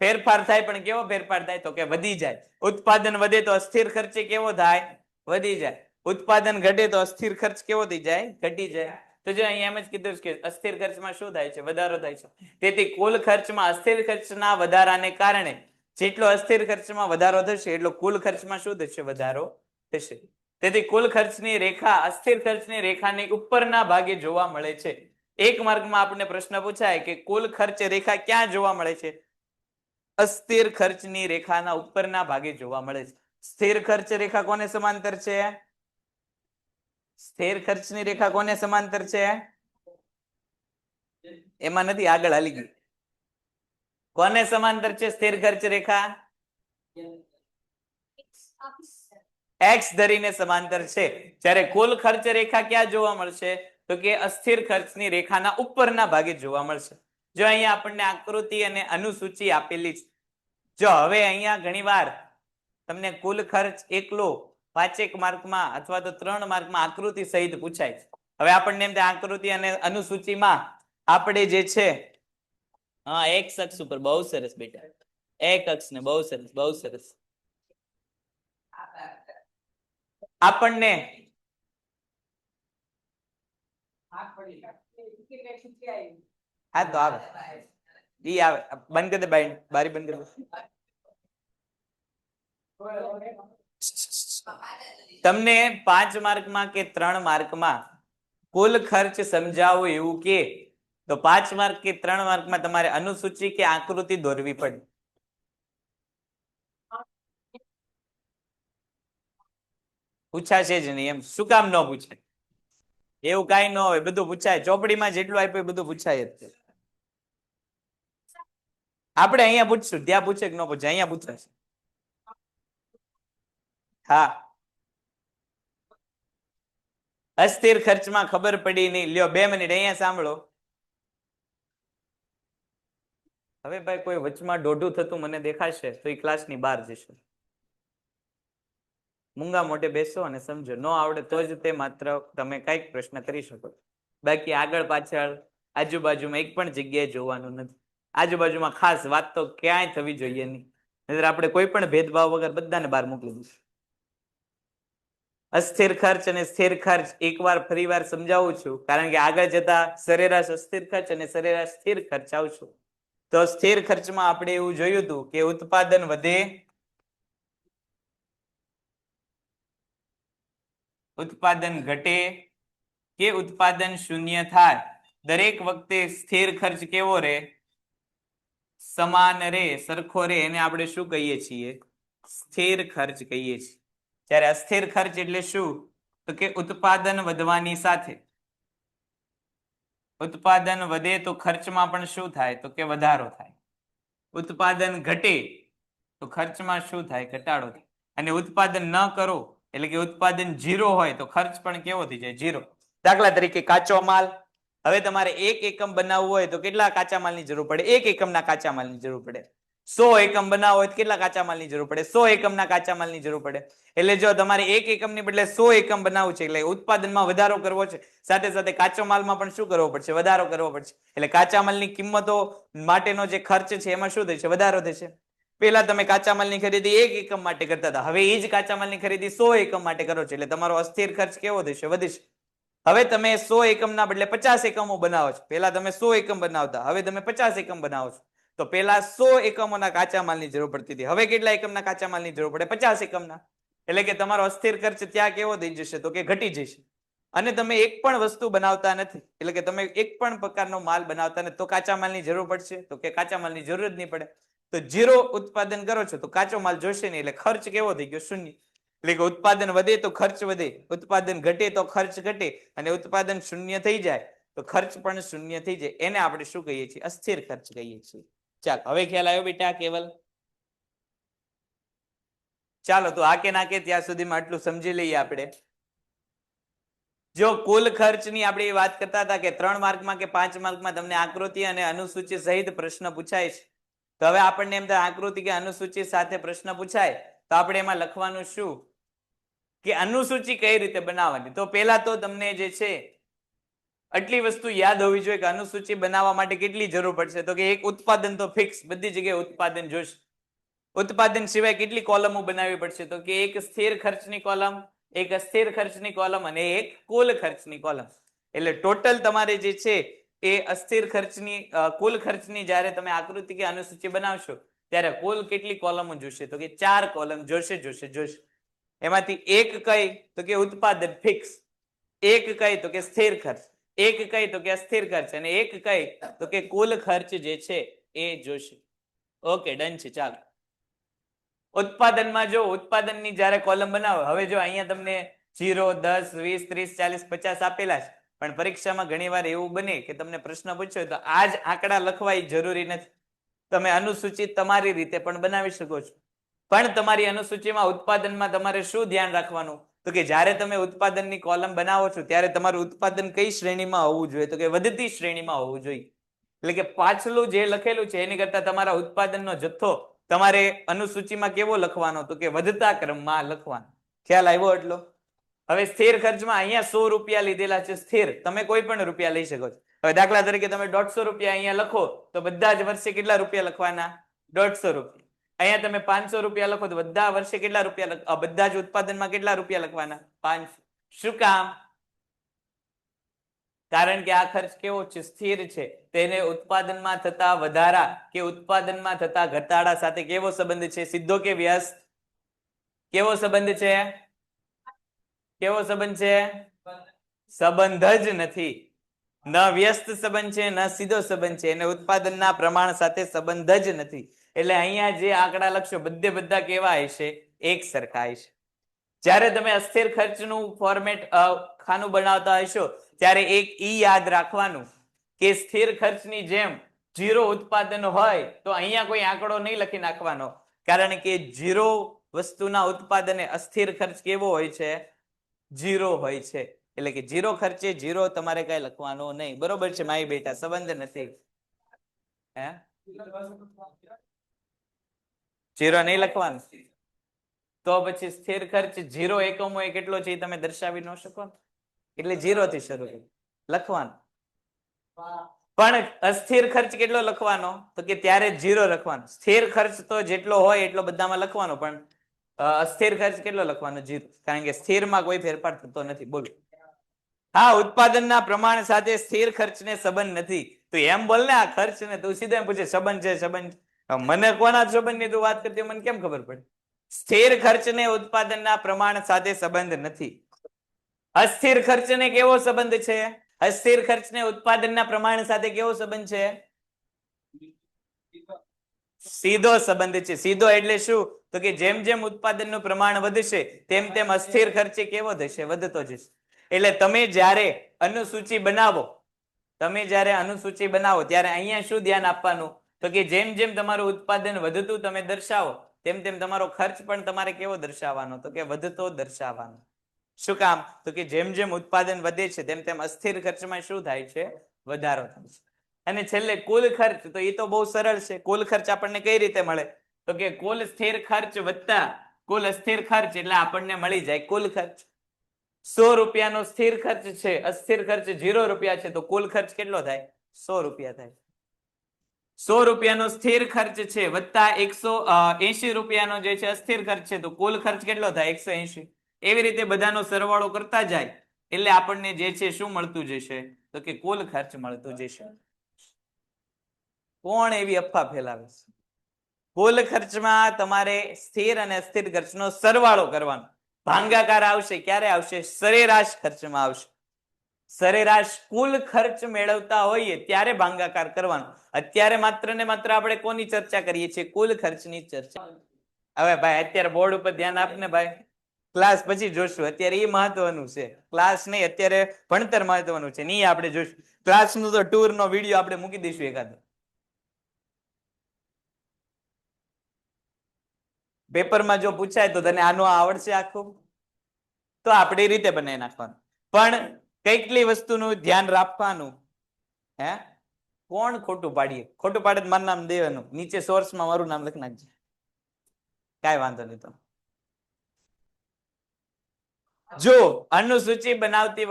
ફેરફાર થાય. પણ કેવો ફેરફાર થાય? તો કે વધી જાય. ઉત્પાદન વધે તો અસ્થિર ખર્ચ કેવો થાય? વધી જાય. ઉત્પાદન ઘટે તો અસ્થિર ખર્ચ કેવો થઈ જાય? ઘટી જાય. તો જો અહીંયા એમ જ કીધું કે અસ્થિર ખર્ચમાં શું થાય છે? વધારો થાય છે. તેથી કુલ ખર્ચમાં અસ્થિર ખર્ચના વધારાને કારણે જેટલો અસ્થિર ખર્ચમાં વધારો થશે એટલો કુલ ખર્ચમાં શું થશે? વધારો થશે. તેથી કુલ ખર્ચની રેખા અસ્થિર ખર્ચની રેખાની ઉપરના ભાગે જોવા મળે છે. એક માર્કમાં આપણને પ્રશ્ન પૂછાય કે કુલ ખર્ચ રેખા ક્યાં જોવા મળે છે? અસ્થિર ખર્ચની રેખાના ઉપરના ભાગે જોવા મળે છે. સ્થિર ખર્ચ રેખા કોને સમાંતર છે? સ્થિર ખર્ચની રેખા કોને સમાંતર છે? એમાં નથી, આગળ હાલી ગયું. કોને સમાંતર છે સ્થિર ખર્ચ રેખા? એક્સ ધરીને સમાંતર છે. જ્યારે કુલ ખર્ચ રેખા ક્યાં જોવા મળશે? તો કે અસ્થિર ખર્ચની રેખાના ઉપરના ભાગે જોવા મળશે. જો અહીંયા આપણને આકૃતિ અને અનુસૂચિ આપેલી છે. જો હવે અહીંયા ઘણીવાર તમને કુલ ખર્ચ એકલો 5 માર્કમાં અથવા તો 3 માર્કમાં આકૃતિ સહિત પૂછાય છે. હવે આપણને એમ થાય આકૃતિ અને અનુસૂચિમાં આપણે જે છે હા એક્સ અક્ષ ઉપર બહુ સરસ બેટા એક અક્ષ ને બહુ સરસ આપણને હા તો આવે ઈ આવે બંધ કરી દે બારી બંધ કરી દે. તમને 5 માર્કમાં કે 3 માર્કમાં કુલ ખર્ચ સમજાવો એવું કે તો 5 માર્ક કે 3 માર્કમાં તમારે અનુસૂચિ કે આકૃતિ દોરવી પડે. પૂછાશે જ નહીં એમ શું કામ ન પૂછાય? એવું કઈ ન હોય બધું પૂછાય. ચોપડીમાં જેટલું આપ્યું બધું પૂછાય જ છે. આપણે અહીંયા પૂછશું ત્યાં પૂછે કે ન પૂછે અહીંયા પૂછાશે. હા અસ્થિર ખર્ચમાં ખબર પડી નહીં. લ્યો 2 મિનિટ અહીંયા સાંભળો. હવે ભાઈ કોઈ વચમાં દોઢું થતું મને દેખાશે તો એ ક્લાસની બહાર જશે. મૂંગા મોઢે બેસો અને સમજો. ન આવડે તો જ તે માત્ર તમે કઈક પ્રશ્ન કરી શકો. બાકી આગળ પાછળ આજુબાજુમાં એક પણ જગ્યાએ જોવાનું નથી. આજુબાજુમાં ખાસ વાત તો ક્યાંય થવી જોઈએ નહીં. નહીંતર આપણે કોઈ પણ ભેદભાવ વગર બધાને બહાર મોકલી દઈશું. અસ્થિર ખર્ચ અને સ્થિર ખર્ચ એકવાર ફરીવાર સમજાવું છું કારણ કે આગળ જતા સરેરાશ અસ્થિર ખર્ચ અને સરેરાશ સ્થિર ખર્ચ આવશું. તો સ્થિર ખર્ચમાં આપણે એવું જોયું હતું કે ઉત્પાદન વધે ઉત્પાદન ઘટે કે ઉત્પાદન શૂન્ય થાય દરેક વખતે સ્થિર ખર્ચ કેવો રહે? સમાન રે, સરખો રે. એને આપણે શું કહીએ છીએ? સ્થિર ખર્ચ કહીએ છીએ. જ્યારે અસ્થિર ખર્ચ એટલે શું? તો કે ઉત્પાદન વધવાની સાથે ઉત્પાદન વધે તો ખર્ચમાં પણ શું થાય? તો કે વધારો થાય. ઉત્પાદન ઘટે તો ખર્ચમાં શું થાય? ઘટાડો થાય. અને ઉત્પાદન ન કરો એટલે કે ઉત્પાદન 0 હોય તો ખર્ચ પણ કેવો થઈ જાય? 0. દાખલા તરીકે કાચો માલ. હવે તમારે 1 એકમ બનાવવું હોય તો કેટલા કાચા માલની જરૂર પડે? 1 એકમના કાચા માલની જરૂર પડે. 100 એકમ બનાવવો હોય તો કેટલા કાચા માલની જરૂર પડે? 100 એકમના કાચા માલની જરૂર પડે. એટલે જો તમારે 1 એકમની બદલે 100 એકમ બનાવવું છે એટલે ઉત્પાદનમાં વધારો કરવો છે, સાથે સાથે કાચો માલમાં પણ શું કરવો પડશે? વધારો કરવો પડશે. એટલે કાચા માલની કિંમતો માટેનો જે ખર્ચ છે એમાં શું થશે? વધારો થશે. પહેલા તમે કાચા માલની ખરીદી 1 એકમ માટે કરતા હતા, હવે એ જ કાચા માલની ખરીદી 100 એકમ માટે કરો છો એટલે તમારો અસ્થિર ખર્ચ કેવો થશે? વધશે. હવે તમે 100 એકમના બદલે 50 એકમો બનાવો છો. પહેલા તમે 100 એકમ બનાવતા, હવે તમે 50 એકમ બનાવો છો. તો પહેલા 100 એકમોના કાચા માલની જરૂર પડતી હતી, હવે કેટલા એકમના કાચા માલની જરૂર પડે? 50 એકમના. એટલે કે તમારો અસ્થિર ખર્ચ ત્યાં કેવો થઈ જશે? તો કે ઘટી જશે. અને તમે એક પણ વસ્તુ બનાવતા નથી એટલે કે તમે એક પણ પ્રકારનો માલ બનાવતા નથી તો કાચા માલની જરૂર પડશે? તો કે કાચા માલની જરૂર જ નહીં પડે. તો 0 ઉત્પાદન કરો છો તો કાચો માલ જોશે નહીં એટલે ખર્ચ કેવો થઈ ગયો? શૂન્ય. એટલે કે ઉત્પાદન વધે તો ખર્ચ વધે, ઉત્પાદન ઘટે તો ખર્ચ ઘટે, અને ઉત્પાદન શૂન્ય થઈ જાય તો ખર્ચ પણ શૂન્ય થઈ જાય. એને આપણે શું કહીએ છીએ? અસ્થિર ખર્ચ કહીએ છીએ. ચાલો હવે ખ્યાલ આવ્યો બેટા કેવલ? ચાલો તો આકે નાકે ત્યાં સુધીમાં આટલું સમજી લઈએ આપણે. જો કુલ ખર્ચની આપણે વાત કરતા હતા કે 3 માર્કમાં કે 5 માર્કમાં તમને આકૃતિ અને અનુસૂચિ સહિત પ્રશ્ન પૂછાય છે. તો હવે આપણને એમ થાય આકૃતિ કે અનુસૂચિ સાથે પ્રશ્ન પૂછાય તો આપણે એમાં લખવાનું શું કે અનુસૂચિ કઈ રીતે બનાવવાની. તો પહેલા તો તમને જે છે આટલી વસ્તુ યાદ હોવી જોઈએ કે અનુસૂચિ બનાવવા માટે કેટલી જરૂર પડશે? તો કે એક ઉત્પાદન તો ફિક્સ, બધી જગ્યાએ ઉત્પાદન જોશે. ઉત્પાદન સિવાય કેટલી કોલમો બનાવવી પડશે? તો કે એક સ્થિર ખર્ચની કોલમ, એક અસ્થિર ખર્ચની કોલમ અને એક કુલ ખર્ચની કોલમ. એટલે ટોટલ તમારે જે છે એ અસ્થિર ખર્ચની કુલ ખર્ચની જ્યારે તમે આકૃતિ કે અનુસૂચિ બનાવશો ત્યારે કુલ કેટલી કોલમો જોશે? તો કે 4 કોલમ જોશે. એમાંથી એક કઈ? તો કે ઉત્પાદન ફિક્સ. એક કઈ? તો કે સ્થિર ખર્ચ. એક કઈ? તો કે અસ્થિર ખર્ચ. અને એક કઈ? તો કે કુલ ખર્ચ જે છે એ જોશે. ઓકે ડન છે. ચાલો ઉત્પાદનમાં જો ઉત્પાદનની જ્યારે કોલમ બનાવો, હવે જો અહીંયા તમને 0, 10, 20, 30, 40, 50 આપેલા છે, પણ પરીક્ષામાં ઘણીવાર એવું બને કે તમને પ્રશ્ન પૂછ્યો તો આ જ આંકડા લખવા જરૂરી નથી. તમે અનુસૂચિત તમારી રીતે પણ બનાવી શકો છો. પણ તમારી અનુસૂચિમાં ઉત્પાદનમાં તમારે શું ધ્યાન રાખવાનું તો કે જ્યારે તમે ઉત્પાદનની કોલમ બનાવો છો ત્યારે તમારું ઉત્પાદન કઈ શ્રેણીમાં હોવું જોઈએ તો કે વધતી શ્રેણીમાં હોવું જોઈએ. એટલે કે પાછલું જે લખેલું છે એની કરતા તમારા ઉત્પાદનનો જથ્થો તમારે અનુસૂચિમાં કેવો લખવાનો તો કે વધતા ક્રમમાં લખવાનો. ખ્યાલ આવ્યો એટલો? હવે સ્થિર ખર્ચમાં અહીંયા 100 રૂપિયા લીધેલા છે સ્થિર, તમે કોઈ પણ રૂપિયા લઈ શકો છો. હવે દાખલા તરીકે તમે 150 રૂપિયા અહીંયા લખો તો બધા જ વર્ષે કેટલા રૂપિયા લખવાના? 150 રૂપિયા. અહીંયા તમે 500 રૂપિયા લખો તો બધા વર્ષે કેટલા રૂપિયા બધા જ ઉત્પાદનમાં કેટલા રૂપિયા લખવાના? 500. શું કામ? કારણ કે આ ખર્ચ કેવો છે? સ્થિર છે. તેને ઉત્પાદનમાં થતા વધારા કે ઉત્પાદનમાં થતા ઘટાડા સાથે કેવો સંબંધ છે? સીધો કે વ્યસ્ત? કેવો સંબંધ છે? કેવો સંબંધ છે? સંબંધ જ નથી. ન વ્યસ્ત સંબંધ છે, ન સીધો સંબંધ છે. એને ઉત્પાદનના પ્રમાણ સાથે સંબંધ જ નથી. એટલે અહીંયા જે આંકડા લખશો બધા કેવા હશે? એક સરખા હશે. જ્યારે તમે અસ્થિર ખર્ચનું ફોર્મેટ ખાનું બનાવતા હશો ત્યારે એક ઈ યાદ રાખવાનું કે સ્થિર ખર્ચની જેમ 0 ઉત્પાદન હોય તો અહીંયા કોઈ આંકડો નહીં લખી નાખવાનો, કારણ કે 0 વસ્તુના ઉત્પાદને અસ્થિર ખર્ચ કેવો હોય છે? 0 હોય છે. એટલે કે 0 ખર્ચે 0 તમારે કઈ લખવાનો નહીં. બરોબર છે મારી બેટા? સંબંધ નથી. હે 0 નહીં લખવાનું તો પછી સ્થિર ખર્ચ 0 એકમો એ કેટલો છે એ તમે દર્શાવી ન શકો, એટલે 0 થી શરૂ લખવાનું. પણ અસ્થિર ખર્ચ કેટલો લખવાનો તો કે ત્યારે 0 લખવાનો. સ્થિર ખર્ચ તો જેટલો હોય એટલો બધામાં લખવાનો, પણ અસ્થિર ખર્ચ કેટલો લખવાનો? 0, કારણ કે સ્થિરમાં કોઈ ફેરફાર થતો નથી. બોલો. હા, ઉત્પાદનના પ્રમાણ સાથે સ્થિર ખર્ચને સંબંધ નથી. તો એમ બોલ ને, આ ખર્ચ ને તું સીધા એમ પૂછે સંબંધ છે સંબંધ. મને કોના સંબંધની તું વાત કરતી મને કેમ ખબર પડે? સ્થિર ખર્ચને ઉત્પાદનના પ્રમાણ સાથે સંબંધ નથી. અસ્થિર ખર્ચને કેવો સંબંધ છે? અસ્થિર ખર્ચને ઉત્પાદનના પ્રમાણ સાથે કેવો સંબંધ છે? સીધો સંબંધ છે. સીધો એટલે શું તો કે જેમ જેમ ઉત્પાદનનું પ્રમાણ વધશે તેમ તેમ અસ્થિર ખર્ચ કેવો થશે? વધતો જશે. એટલે તમે જ્યારે અનુસૂચિ બનાવો ત્યારે અહીંયા શું ધ્યાન આપવાનું તો કે જેમ જેમ તમારું ઉત્પાદન વધતું તમે દર્શાવો તેમ તેમ તમારો ખર્ચ પણ તમારે કેવો દર્શાવવાનો તો કે વધતો દર્શાવવાનો. શું કામ તો કે જેમ જેમ ઉત્પાદન વધે છે તેમ તેમ અસ્થિર ખર્ચમાં શું થાય છે? વધારો થાય છે. અને છેલ્લે કુલ ખર્ચ, તો એ તો બહુ સરળ છે. કુલ ખર્ચ આપણને કઈ રીતે મળે તો કે કુલ સ્થિર ખર્ચ વત્તા કુલ અસ્થિર ખર્ચ, એટલે આપણને મળી જાય કુલ ખર્ચ. 100 રૂપિયાનો સ્થિર ખર્ચ છે, અસ્થિર ખર્ચ 0 રૂપિયા છે, તો કુલ ખર્ચ કેટલો થાય? 100 રૂપિયા થાય. 100 રૂપિયાનો સ્થિર ખર્ચ છે વત્તા 180 રૂપિયાનો જે છે અસ્થિર ખર્ચ છે, તો કુલ ખર્ચ કેટલો થાય? 180. એવી રીતે બધાનો સરવાળો કરતા જાય એટલે આપણને જે છે શું મળતું જશે તો કે કુલ ખર્ચ મળતું જશે. કોણ એવી અફવા ફેલાવે છે? કુલ ખર્ચમાં તમારે સ્થિર અને અસ્થિર ખર્ચનો સરવાળો કરવાનો. ભાંગાકાર આવશે ક્યારે આવશે? સરેરાશ ખર્ચમાં આવશે. સરેરાશ કુલ ખર્ચ મેળવતા હોઈએ ત્યારે ભાંગાકાર કરવાનો. અત્યારે માત્ર ને માત્ર આપણે કોની ચર્ચા કરીએ છીએ? કુલ ખર્ચની ચર્ચા. હવે ભાઈ અત્યારે બોર્ડ ઉપર ધ્યાન આપને ભાઈ, ક્લાસ પછી જોશું. અત્યારે એ મહત્વનું છે, ક્લાસ નહીં, અત્યારે ભણતર મહત્વનું છે. નહીં આપણે જોશું ક્લાસનું તો ટૂર નો વિડીયો આપણે મૂકી દઈશું એકાદો. પેપરમાં જો પૂછાય તો તને આનો આવડશે આખું, તો આપણે રીતે બનાવી નાખવાનું. પણ કેટલી વસ્તુનું ધ્યાન રાખવાનું. હે કોણ ખોટું પાડીએ? ખોટું પાડે મારું નામ દેવાનું, નીચે સોર્સમાં મારું નામ લખી નાખજે, કાંઈ વાંધો નહીં. તો જો અનુસૂચિ બનાવતી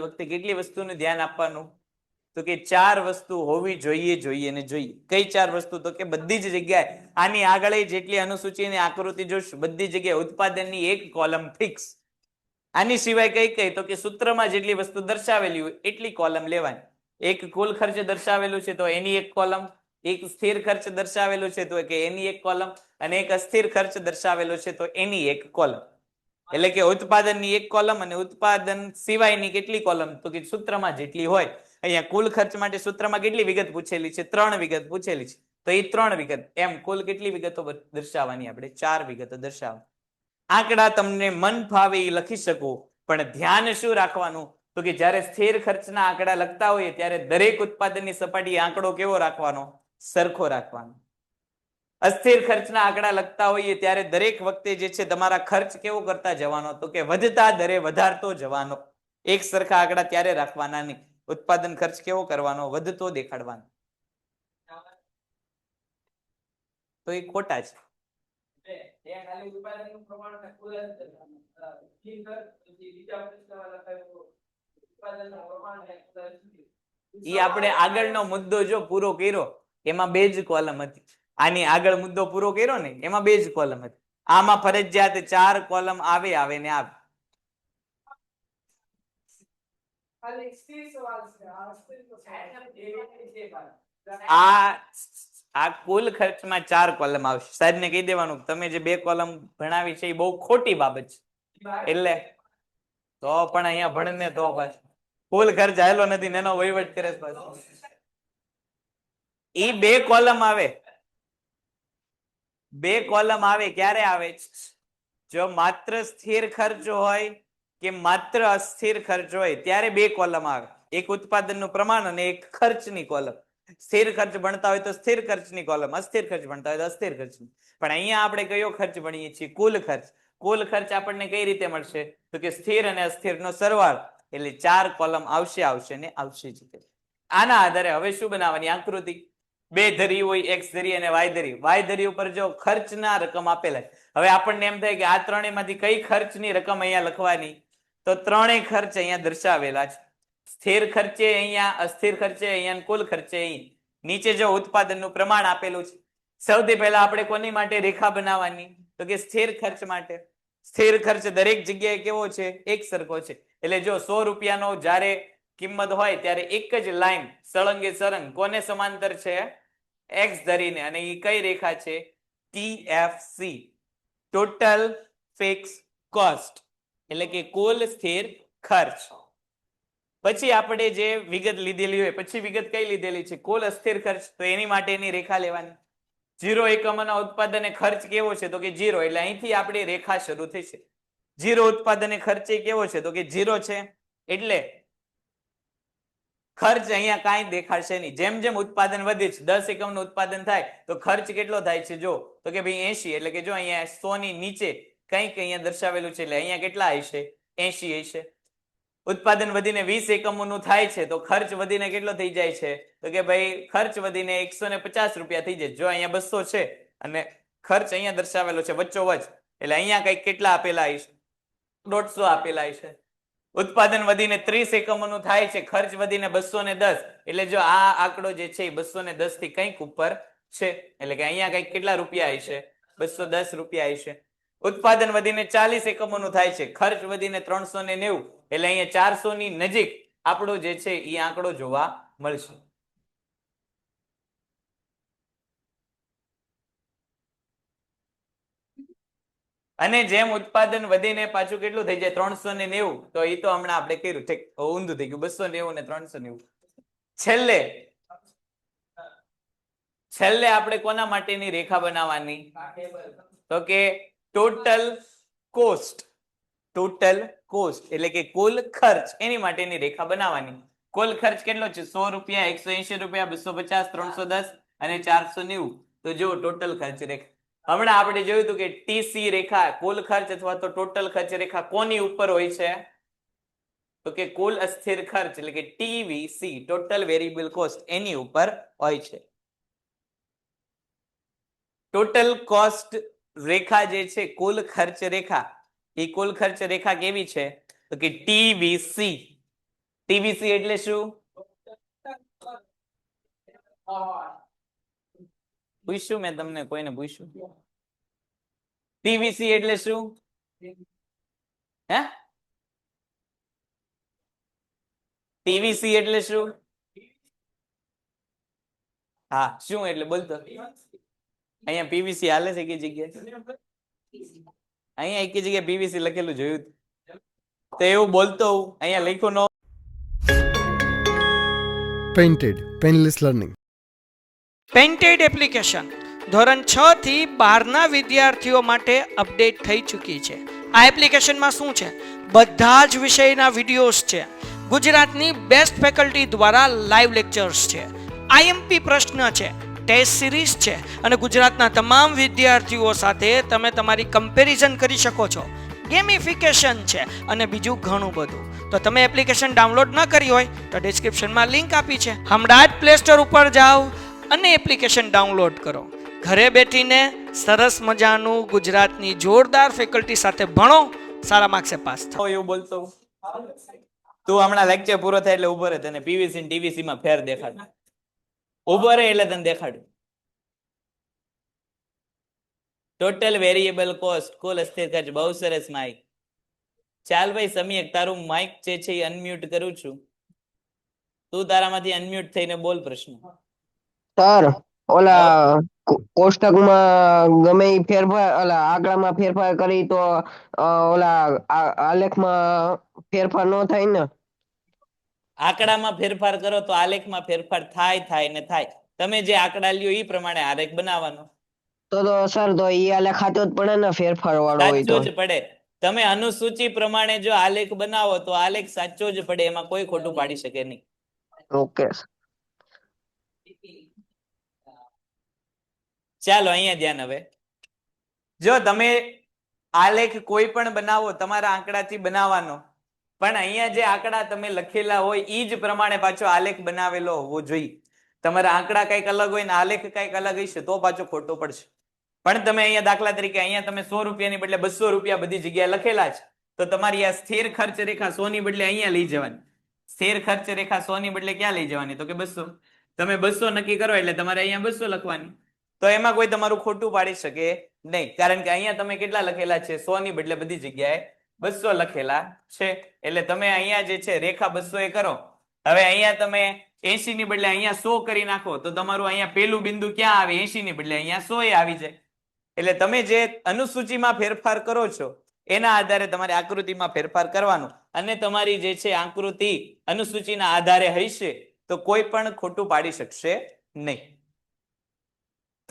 વખતે કેટલી વસ્તુનું ધ્યાન આપવાનું તો કે 4 વસ્તુ હોવી જોઈએ. કઈ 4 વસ્તુ તો કે બધી જ જગ્યાએ આની આગળ જેટલી અનુસૂચિની આકૃતિ જોશું બધી જગ્યાએ ઉત્પાદનની એક કોલમ ફિક્સ. આની સિવાય કઈ તો કે સૂત્રમાં જેટલી વસ્તુ દર્શાવેલી હોય એટલી કોલમ લેવાની. એક કુલ ખર્ચ દર્શાવેલું છે તો એની એક કોલમ, એક સ્થિર ખર્ચ દર્શાવેલું છે તો કે એની એક કોલમ, અને એક અસ્થિર ખર્ચ દર્શાવેલો છે તો એની એક કોલમ. એટલે કે ઉત્પાદનની એક કોલમ અને ઉત્પાદન સિવાયની કેટલી કોલમ તો કે સૂત્રમાં જેટલી હોય. અહીંયા કુલ ખર્ચ માટે સૂત્રમાં કેટલી વિગત પૂછેલી છે? 3 વિગત પૂછેલી છે, તો એ 3 વિગત. એમ કુલ કેટલી વિગતો દર્શાવવાની? આપણે 4 વિગતો દર્શાવવાની. આંકડા તમને મન ફાવે એ લખી શકો, પણ ધ્યાન શું રાખવાનું તો કે જ્યારે સ્થિર ખર્ચના આંકડા લખતા હોઈએ ત્યારે દરેક ઉત્પાદનની સપાટી આંકડો કેવો રાખવાનો? સરખો રાખવાનો. અસ્થિર ખર્ચના આંકડા લખતા હોઈએ ત્યારે દરેક વખતે જે છે તમારા ખર્ચ કેવો કરતા જવાનો, તો કે વધતા દરે વધારતો જવાનો. એક સરખા આંકડા ત્યારે રાખવાના નહીં. ઉત્પાદન ખર્ચ કેવો કરવાનો, વધતો દેખાડવાનો. તો એ ખોટા છે. ઈ આપણે આગળનો મુદ્દો જો પૂરો કર્યો એમાં 2 જ કોલમ હતી. આની આગળ મુદ્દો પૂરો કર્યો ને એમાં 2 જ કોલમ હતી. આમાં ફરજિયાત 4 કોલમ આવે ને આવે. આ કુલ ખર્ચમાં 4 કોલમ આવશે. સાહેબને કહી દેવાનું તમે જે 2 કોલમ ભણાવી છે એ બહુ ખોટી બાબત છે. એટલે તો પણ અહીંયા ભણને તો પાછું કુલ ખર્ચ આયેલો નથી ને એનો વહીવટ કરે પાછો. ઈ 2 કોલમ આવે. 2 કોલમ આવે ક્યારે આવે? જો માત્ર સ્થિર ખર્ચ હોય કે માત્ર અસ્થિર ખર્ચ હોય ત્યારે 2 કોલમ આવે. એક ઉત્પાદનનું પ્રમાણ અને એક ખર્ચની કોલમ. સ્થિર ખર્ચ ભણતા હોય તો સ્થિર ખર્ચની કોલમ, અસ્થિર ખર્ચ ભણતા હોય તો અસ્થિર ખર્ચની. પણ અહીંયા આપણે કયો ખર્ચ ભણીએ છીએ? કુલ ખર્ચ. કુલ ખર્ચ આપણને કઈ રીતે મળશે? તો કે સ્થિર અને અસ્થિરનો સરવાળો. એટલે 4 કોલમ આવશે ને આવશે જ. આના આધારે હવે શું બનાવવાની આકૃતિ? 2 ધરી હોય, એક્સ ધરી અને વાય ધરી. વાય ધરી ઉપર જો ખર્ચના રકમ આપેલા છે. હવે આપણને એમ થાય કે આ ત્રણેયમાંથી કઈ ખર્ચની રકમ અહીંયા લખવાની? તો ત્રણેય ખર્ચ અહીંયા દર્શાવેલા છે. સ્થિર ખર્ચે અહીંયા, અસ્થિર ખર્ચે અહીંયા, કુલ ખર્ચે અહીં. નીચે જો ઉત્પાદનનું પ્રમાણ આપેલું છે. સૌથી પહેલા આપણે કોની માટે રેખા બનાવવાની? તો કે સ્થિર ખર્ચ માટે. સ્થિર ખર્ચ દરેક જગ્યાએ કેવો છે? એક સરખો છે. એટલે જો 100 રૂપિયાનો જ્યારે કિંમત હોય ત્યારે એક જ લાઈન સળંગે સળંગ કોને સમાંતર છે? એક્સ ધરીને. અને એ કઈ રેખા છે? TFC, ટોટલ ફિક્સ કોસ્ટ, એટલે કે કુલ સ્થિર ખર્ચ. પછી આપણે જે વિગત લીધેલી હોય, પછી વિગત કઈ લીધેલી છે? કુલ અસ્થિર ખર્ચ. તો એની માટેની રેખા લેવાની. 0 એકમોના ઉત્પાદને ખર્ચ કેવો છે? તો કે 0. એટલે અહીંથી આપણી રેખા શરૂ થશે. 0 ઉત્પાદને ખર્ચ કેવો છે? તો કે 0 છે. એટલે ખર્ચ અહીંયા કાંઈ દેખાડશે નહીં. જેમ જેમ ઉત્પાદન વધે છે, 10 એકમનું ઉત્પાદન થાય તો ખર્ચ કેટલો થાય છે? જો તો કે ભાઈ 80. એટલે કે જો અહીંયા 100 ની નીચે કંઈક અહીંયા દર્શાવેલું છે. એટલે અહીંયા કેટલા હશે? 80 હશે. ઉત્પાદન વધીને 20 એકમોનું થાય છે તો ખર્ચ વધીને કેટલો થઈ જાય છે? તો કે ભાઈ ખર્ચ વધીને 150 રૂપિયા થઈ જાય. જો અહીંયા 200 છે અને ખર્ચ અહીંયા દર્શાવેલો છે વચ્ચોવચ. એટલે અહીંયા કઈક કેટલા આપેલા હશે? 150 આપેલા હશે. ઉત્પાદન વધીને 30 એકમોનું થાય છે, ખર્ચ વધીને 210. એટલે જો આ આંકડો જે છે એ 210 થી કંઈક ઉપર છે. એટલે કે અહીંયા કઈક કેટલા રૂપિયા હશે? 210 રૂપિયા હશે. ઉત્પાદન વધીને 40 એકમોનું થાય છે, ખર્ચ વધીને 390. એટલે અહીંયા 400 ની નજીક આપણો જે છે એ આંકડો જોવા મળશે. અને જેમ ઉત્પાદન વધીને પાછું કેટલું થઈ જાય? 390. તો એ તો હમણાં આપણે કર્યું, ઠીક ઊંધું થઈ ગયું. 290 ને 390. છેલ્લે આપણે કોના માટેની રેખા બનાવવાની? તો કે ટોટલ કોસ્ટ. ટોટલ કોસ્ટ એટલે કે કુલ ખર્ચ, એની માટેની રેખા બનાવવાની. કુલ ખર્ચ કેટલો છે? 100 રૂપિયા, 180 રૂપિયા, 250, 310 અને 490. તો જો ટોટલ ખર્ચ રેખા. હમણાં આપણે જોયું હતું કે TC રેખા, કુલ ખર્ચ અથવા તો ટોટલ ખર્ચ રેખા કોની ઉપર હોય છે? તો કે કુલ અસ્થિર ખર્ચ એટલે કે TVC, ટોટલ વેરિયેબલ કોસ્ટ, એની ઉપર હોય છે. ટોટલ કોસ્ટ રેખા જે છે, કુલ ખર્ચ રેખા, એ કુલ ખર્ચ રેખા કેવી છે? તો કે TVC. TVC એટલે શું? પૂછ્યું મેં તમને? કોઈને પૂછ્યું? TVC એટલે શું? હે? TVC એટલે શું? હા, શું એટલે બોલતો? અહીંયા PVC હાલે છે કઈ જગ્યાએ? અહીંયા એક જગ્યાએ PVC લખેલું જોયું તો એવું બોલતો અહીંયા લખ્યું ન. Painted painless learning. Painted application ધોરણ 6 થી 12ના વિદ્યાર્થીઓ માટે અપડેટ થઈ ચૂકી છે. આ એપ્લિકેશનમાં શું છે? બધા જ વિષયના વિડીયોઝ છે. ગુજરાતની બેસ્ટ ફેકલ્ટી દ્વારા લાઈવ લેક્ચર્સ છે. IMP પ્રશ્ન છે. ટેસ્ટ સિરીઝ છે અને ગુજરાતના તમામ વિદ્યાર્થીઓ સાથે તમે તમારી કમ્પેરિઝન કરી શકો છો. ગેમિફિકેશન છે અને બીજું ઘણું બધું. તો તમે એપ્લિકેશન ડાઉનલોડ ન કરી હોય તો ડિસ્ક્રિપ્શનમાં લિંક આપી છે. હમણાં જ પ્લે સ્ટોર ઉપર જાઓ અને એપ્લિકેશન ડાઉનલોડ કરો. ઘરે બેઠીને સરસ મજાનું ગુજરાતની જોરદાર ફેકલ્ટી સાથે ભણો, સારા માર્ક્સે પાસ થાઓ. એવું બોલતો તું હમણાં લેક્ચર પૂરો થાય એટલે ઉભો રહે, તને પીવીસી ટીવીસી માં ફેર દેખાડ. ઉભો રહે એટલે તને દેખાડું. ટોટલ વેરિયેબલ કોસ્ટ, કુલ અસ્થિર ખર્ચ. બહુ સરસ માઇક. ચાલ ભાઈ સમીર, તારું માઇક જે છે એ અનમ્યુટ કરું છું. તું તારામાંથી અનમ્યુટ થઈને બોલ પ્રશ્ન. સર, ઓલા કોષ્ટકમાં ગમે ઈ ફેરફાર, ઓલા આંકડામાં ફેરફાર કરી તો ઓલા આલેખમાં ફેરફાર ન થાય ને? આંકડામાં ફેરફાર કરો તો આલેખમાં ફેરફાર થાય ને થાય. તમે જે આંકડા લ્યો એ પ્રમાણે આલેખ બનાવવાનો. તો સર તો ઈ આલેખ ખાતો જ પડે ને ફેરફાર વાળો હોય તો? સાચો જ પડે. તમે અનુસૂચિ પ્રમાણે જો આલેખ બનાવો તો આલેખ સાચો જ પડે, એમાં કોઈ ખોટું પાડી શકે નહીં. ઓકે. ચાલો અહીંયા ધ્યાન. હવે જો તમે આલેખ કોઈ પણ બનાવો, તમારા આંકડાથી બનાવવાનો, પણ અહીંયા જે આંકડા તમે લખેલા હોય એ જ પ્રમાણે પાછો આલેખ બનાવેલો હોવો જોઈએ. તમારા આંકડા કઈક અલગ હોય ને આલેખ કઈક અલગ હશે તો પાછો ખોટો પડશે. પણ તમે અહીંયા દાખલા તરીકે અહીંયા તમે 100 રૂપિયાની બદલે 200 રૂપિયા બધી જગ્યાએ લખેલા છે, તો તમારી આ સ્થિર ખર્ચ રેખા 100 ની બદલે અહીંયા લઈ જવાની. સ્થિર ખર્ચ રેખા 100 ની બદલે ક્યાં લઈ જવાની? તો કે 200. તમે 200 નક્કી કરો એટલે તમારે અહીંયા 200 લખવાની. તો એમાં કોઈ તમારું ખોટું પાડી શકે નહીં, કારણ કે અહીંયા તમે કેટલા લખેલા છે? 100 ની બદલે બધી જગ્યાએ 200 લખેલા છે. એટલે તમે અહીંયા જે છે રેખા 200 એ કરો. હવે અહીંયા તમે 80 ની બદલે અહીંયા 100 કરી નાખો તો તમારું અહીંયા પેલું બિંદુ ક્યાં આવે? 80 ની બદલે અહીંયા 100 એ આવી જાય. એટલે તમે જે અનુસૂચિમાં ફેરફાર કરો છો એના આધારે તમારે આકૃતિમાં ફેરફાર કરવાનો, અને તમારી જે છે આકૃતિ અનુસૂચિના આધારે હશે તો કોઈ પણ ખોટું પાડી શકશે નહીં.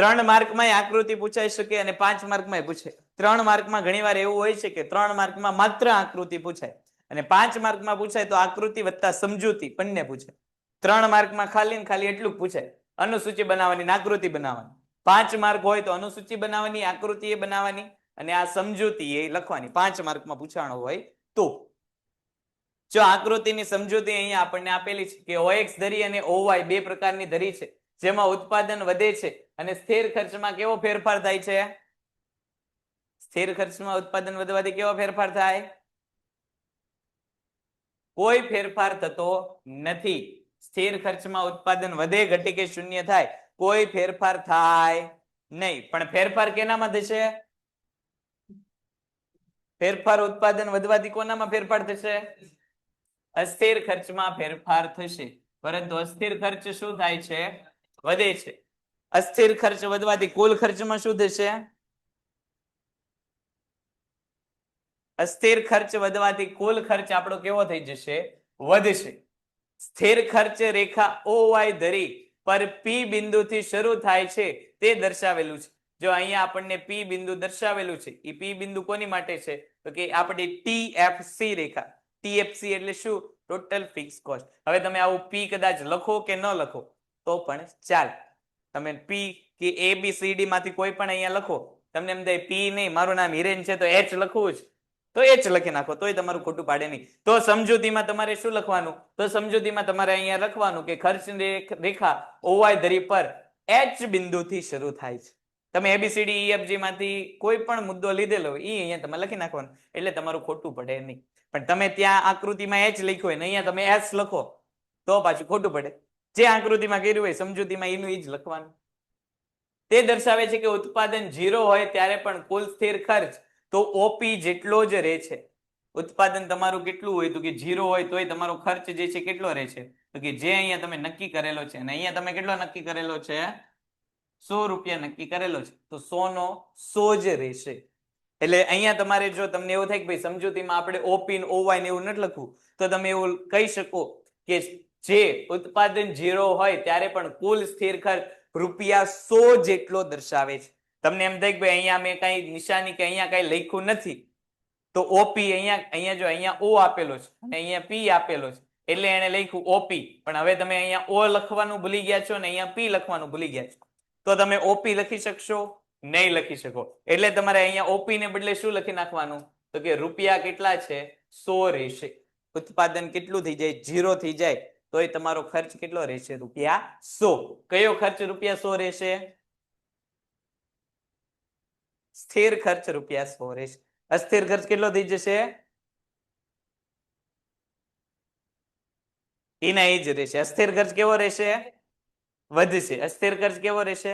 3 માર્કમાં આકૃતિ પૂછાઈ શકે અને 5 માર્કમાં પૂછાય. 3 માર્કમાં ઘણીવાર એવું હોય છે કે 3 માર્કમાં માત્ર આકૃતિ પૂછાય અને 5 માર્કમાં પૂછાય તો આકૃતિ વત્તા સમજૂતી બંને પૂછાય. 3 માર્કમાં ખાલી ને ખાલી એટલું જ પૂછાય, અનુસૂચિ બનાવવાની ને આકૃતિ બનાવવાની. 5 માર્ક હોય તો અનુસૂચિ બનાવવાની, આકૃતિ એ બનાવવાની અને આ સમજૂતી એ લખવાની. 5 માર્કમાં પૂછાણો હોય તો. જો આકૃતિની સમજૂતી અહીંયા આપણને આપેલી છે કે OX ધરી અને OY બે પ્રકારની ધરી છે, જેમાં ઉત્પાદન વધે છે અને સ્થિર ખર્ચમાં કેવો ફેરફાર થાય છે? સ્થિર ખર્ચમાં ઉત્પાદન વધવાથી કેવો ફેરફાર થાય? કોઈ ફેરફાર થતો નથી. સ્થિર ખર્ચમાં ઉત્પાદન વધે, ઘટે કે શૂન્ય થાય, કોઈ ફેરફાર થાય નહીં. પણ ફેરફાર કેનામાં થશે? ફેરફાર ઉત્પાદન વધવાથી કોનામાં ફેરફાર થશે? અસ્થિર ખર્ચમાં ફેરફાર થશે. પરંતુ અસ્થિર ખર્ચ શું થાય છે? વધે છે. અસ્થિર ખર્ચ વધવાથી કુલ ખર્ચમાં શું થશે? અસ્થિર ખર્ચ વધવાથી કુલ ખર્ચ આપણો કેવો થઈ જશે? વધશે. સ્થિર ખર્ચ રેખા OY ધરી પર P બિંદુથી શરૂ થાય છે તે દર્શાવેલું છે. જો અહીંયા આપણને P બિંદુ દર્શાવેલું છે, એ P બિંદુ કોની માટે છે? તો કે આપણી TFC રેખા. TFC એટલે શું? Total fix cost. હવે તમે આવું P કદાચ લખો કે ન લખો તો પણ ચાલે. તમે P કે ABCD માંથી કોઈ પણ અહીંયા લખો, તમને એમ થાય P નહીં, મારું નામ હિરેન છે તો H લખવું છે, તો H લખી નાખો તોય તમારું ખોટું પાડે નહીં. તો સમજૂતીમાં તમારે શું લખવાનું? તો સમજૂતીમાં તમારે અહીંયા લખવાનું કે ખર્ચ રેખા OY ધરી પર H બિંદુથી શરૂ થાય છે. તમે ABCD EFG માંથી કોઈ પણ મુદ્દો લીધેલો હોય એ અહીંયા તમે લખી નાખવાનું, એટલે તમારું ખોટું પડે નહીં. પણ તમે ત્યાં આકૃતિમાં H લખ્યું હોય ને અહીંયા તમે S લખો તો પાછું ખોટું પડે. જે આકૃતિમાં કર્યું હોય સમજૂતીમાં એનું એ જ લખવાનું. તે દર્શાવે છે કે ઉત્પાદન 0 હોય ત્યારે પણ કુલ સ્થિર ખર્ચ તો OP જેટલો જ રહે છે. ઉત્પાદન તમારું કેટલું હોય? તો કે 0 હોય તોય તમારો ખર્ચ જે છે કેટલો રહે છે? તો કે જે અહીંયા તમે નક્કી કરેલો છે, અને અહીંયા તમે કેટલો નક્કી કરેલો છે? 100 રૂપિયા નક્કી કરેલો છે, તો 100 નો 100 જ રહેશે. એટલે અહીંયા તમારે જો તમને એવું થાય કે ભાઈ સમજૂતીમાં આપણે OP ને OY ને એવું નથી લખવું, તો તમે એવું કહી શકો કે જે ઉત્પાદન 0 હોય ત્યારે પણ કુલ સ્થિર ખર્ચ રૂપિયા 100 જેટલો દર્શાવે છે. તમને એમ થાય કે ભાઈ અહીંયા મેં કઈ નિશાની કે અહીંયા કઈ લખ્યું નથી, તો OP અહીંયા જો અહીંયા O આપેલો છે અને અહીંયા P આપેલો છે એટલે એને લખ્યું OP. પણ હવે તમે અહીંયા O લખવાનું ભૂલી ગયા છો અને અહીંયા P લખવાનું ભૂલી ગયા છો, તો તમે ઓપી લખી શકશો? નહીં લખી શકો. એટલે તમારે અહીંયા ઓપી ને બદલે શું લખી નાખવાનું? તો કે રૂપિયા કેટલા છે? 100 રહેશે. ઉત્પાદન કેટલું થઈ જાય? 0 થઈ જાય તો એ તમારો ખર્ચ કેટલો રહેશે? રૂપિયા 100. કયો ખર્ચ રૂપિયા 100 રહેશે? સ્થિર ખર્ચ રૂપિયા 100 રહેશે. અસ્થિર ખર્ચ કેટલો થઈ જશે? એના એ જ રહેશે. અસ્થિર ખર્ચ કેવો રહેશે? વધશે. અસ્થિર ખર્ચ કેવો રહેશે?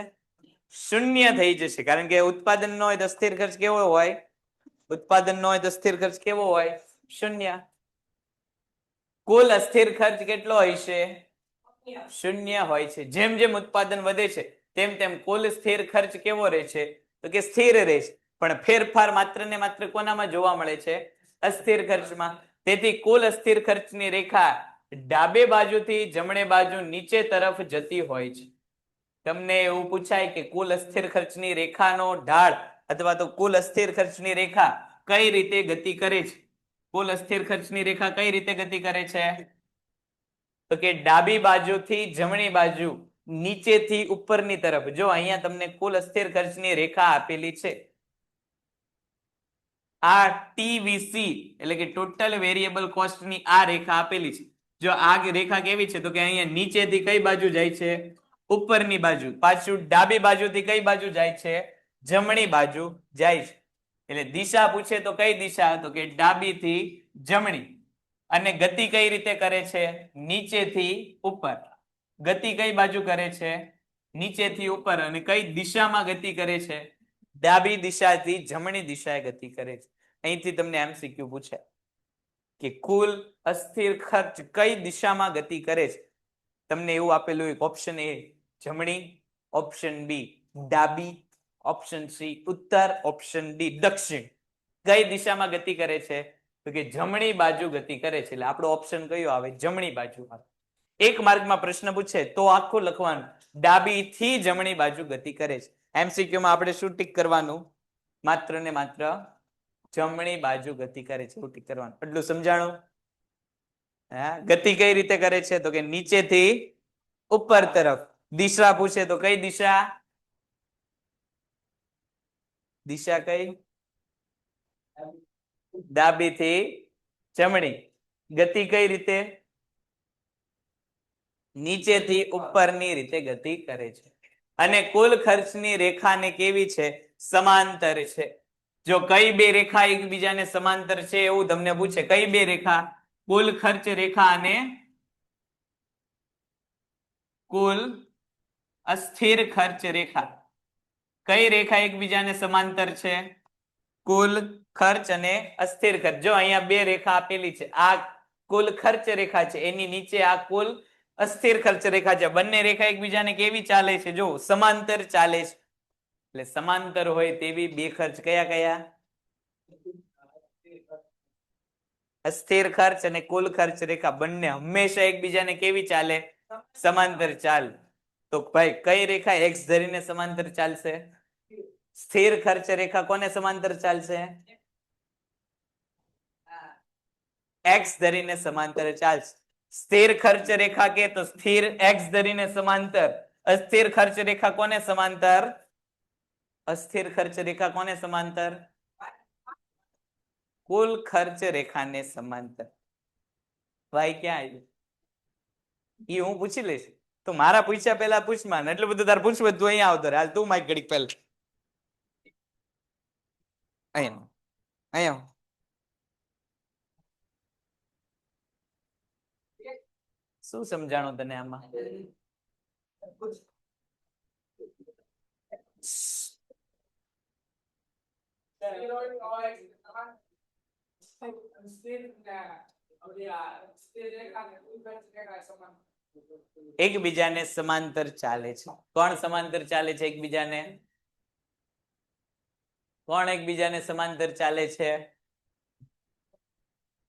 શૂન્ય થઈ જશે. કારણ કે ઉત્પાદન ન હોય તો અસ્થિર ખર્ચ કેવો હોય? ઉત્પાદન ન હોય તો સ્થિર ખર્ચ કેવો હોય? શૂન્ય. કુલ અસ્થિર ખર્ચ કેટલો હોય છે? શૂન્ય હોય છે. જેમ જેમ ઉત્પાદન વધે છે તેમ તેમ કુલ સ્થિર ખર્ચ કેવો રહે છે? તો કે સ્થિર રહે છે. પણ ફેરફાર માત્ર ને માત્ર કોનામાં જોવા મળે છે? અસ્થિર ખર્ચમાં. તેથી કુલ અસ્થિર ખર્ચની રેખા ડાબે બાજુથી જમણે બાજુ નીચે તરફ જતી હોય છે. તમને એવું પૂછાય કે કુલ અસ્થિર ખર્ચની રેખાનો ઢાળ અથવા તો કુલ અસ્થિર ખર્ચની રેખા કઈ રીતે ગતિ કરે છે? કુલ અસ્થિર ખર્ચની રેખા કઈ રીતે ગતિ કરે છે? તો કે ડાબી બાજુથી જમણી બાજુ, નીચેથી ઉપરની તરફ. જો અહીંયા તમને કુલ અસ્થિર ખર્ચની રેખા આપેલી છે. આ ટીવીસી એટલે કે ટોટલ વેરિયેબલ કોસ્ટની આ રેખા આપેલી છે. જો આ રેખા કેવી છે? તો કે અહીંયા નીચેથી કઈ બાજુ જાય છે? ઉપરની બાજુ. પાછું ડાબી બાજુથી કઈ બાજુ જાય છે? જમણી બાજુ જાય છે. એટલે દિશા પૂછે તો કઈ દિશા? તો કે ડાબીથી જમણી. અને ગતિ કઈ રીતે કરે છે? નીચેથી ઉપર. ગતિ કઈ બાજુ કરે છે? નીચેથી ઉપર. અને કઈ દિશામાં ગતિ કરે છે? ડાબી દિશાથી જમણી દિશાએ ગતિ કરે છે. અહીંથી તમને એમસીક્યુ પૂછે કે કુલ અસ્થિર ખર્ચ કઈ દિશામાં ગતિ કરે છે? તમને એવું આપેલું એક ઓપ્શન એ જમણી, ઓપ્શન બી ડાબી, ઓપ્શન સી ઉત્તર, ઓપ્શન ડી દક્ષિણ. કઈ દિશામાં ગતિ કરે છે? તો કે જમણી બાજુ ગતિ કરે છે. એટલે આપણો ઓપ્શન કયો આવે? જમણી બાજુ આવે. એક માર્કમાં પ્રશ્ન પૂછે તો આખું લખવાનું ડાબી થી જમણી બાજુ ગતિ કરે છે. એમસીક્યુ માં આપણે શું ટીક કરવાનું? માત્ર ને માત્ર જમણી બાજુ ગતિ કરે છે એવું ટીક કરવાનું. એટલું સમજાણું? હા. ગતિ કઈ રીતે કરે છે? તો કે નીચેથી ઉપર તરફ. દિશા પૂછે તો કઈ દિશા? દિશા કઈ? ડાબીથી જમણી. ગતિ કઈ રીતે? નીચેથી ઉપરની રીતે ગતિ કરે છે. અને કુલ ખર્ચની રેખાને કેવી છે? સમાંતર છે. જો કઈ બે રેખા એકબીજાને સમાંતર છે એવું તમને પૂછે. કઈ બે રેખા? કુલ ખર્ચ રેખા અને કુલ અસ્થિર ખર્ચ રેખા. કઈ રેખા એકબીજાને સમાંતર છે? કુલ ખર્ચ અને અસ્થિર ખર્ચ. જો અહીંયા બે રેખા આપેલી છે. આ કુલ ખર્ચ રેખા છે, એની નીચે આ કુલ અસ્થિર ખર્ચ રેખા છે. બંને રેખા એકબીજાને કેવી ચાલે છે? જો સમાંતર ચાલે છે. એટલે સમાંતર હોય તેવી બે ખર્ચ કયા કયા? અસ્થિર ખર્ચ અને કુલ ખર્ચ રેખા બંને હંમેશા એકબીજાને કેવી ચાલે? સમાંતર ચાલે. તો ભાઈ કઈ રેખા એક્સ ધરીને સમાંતર ચાલશે? સ્થિર ખર્ચ રેખા કોને સમાંતર ચાલશે? એક્સ ધરીને સમાંતર ચાલશે. સ્થિર ખર્ચ રેખા કે તો સ્થિર એક્સ ધરીને સમાંતર. અસ્થિર ખર્ચ રેખા કોને સમાંતર? અસ્થિર ખર્ચ રેખા કોને સમાંતર? કુલ ખર્ચ રેખાને સમાંતર. ભાઈ ક્યાં આવ્યું? એ હું પૂછી લઈશ. તો મારા પૂછ્યા પહેલા પૂછમાં એટલું બધું તાર પૂછવું તું અહીંયા આવતો હાલ તું માઇક ઘડીક પહેલા અહીંયા અહીંયા શું સમજાણું તને આમાં? એકબીજાને સમાંતર ચાલે છે. કોણ સમાંતર ચાલે છે એકબીજાને? કોણ એકબીજાને સમાંતર ચાલે છે?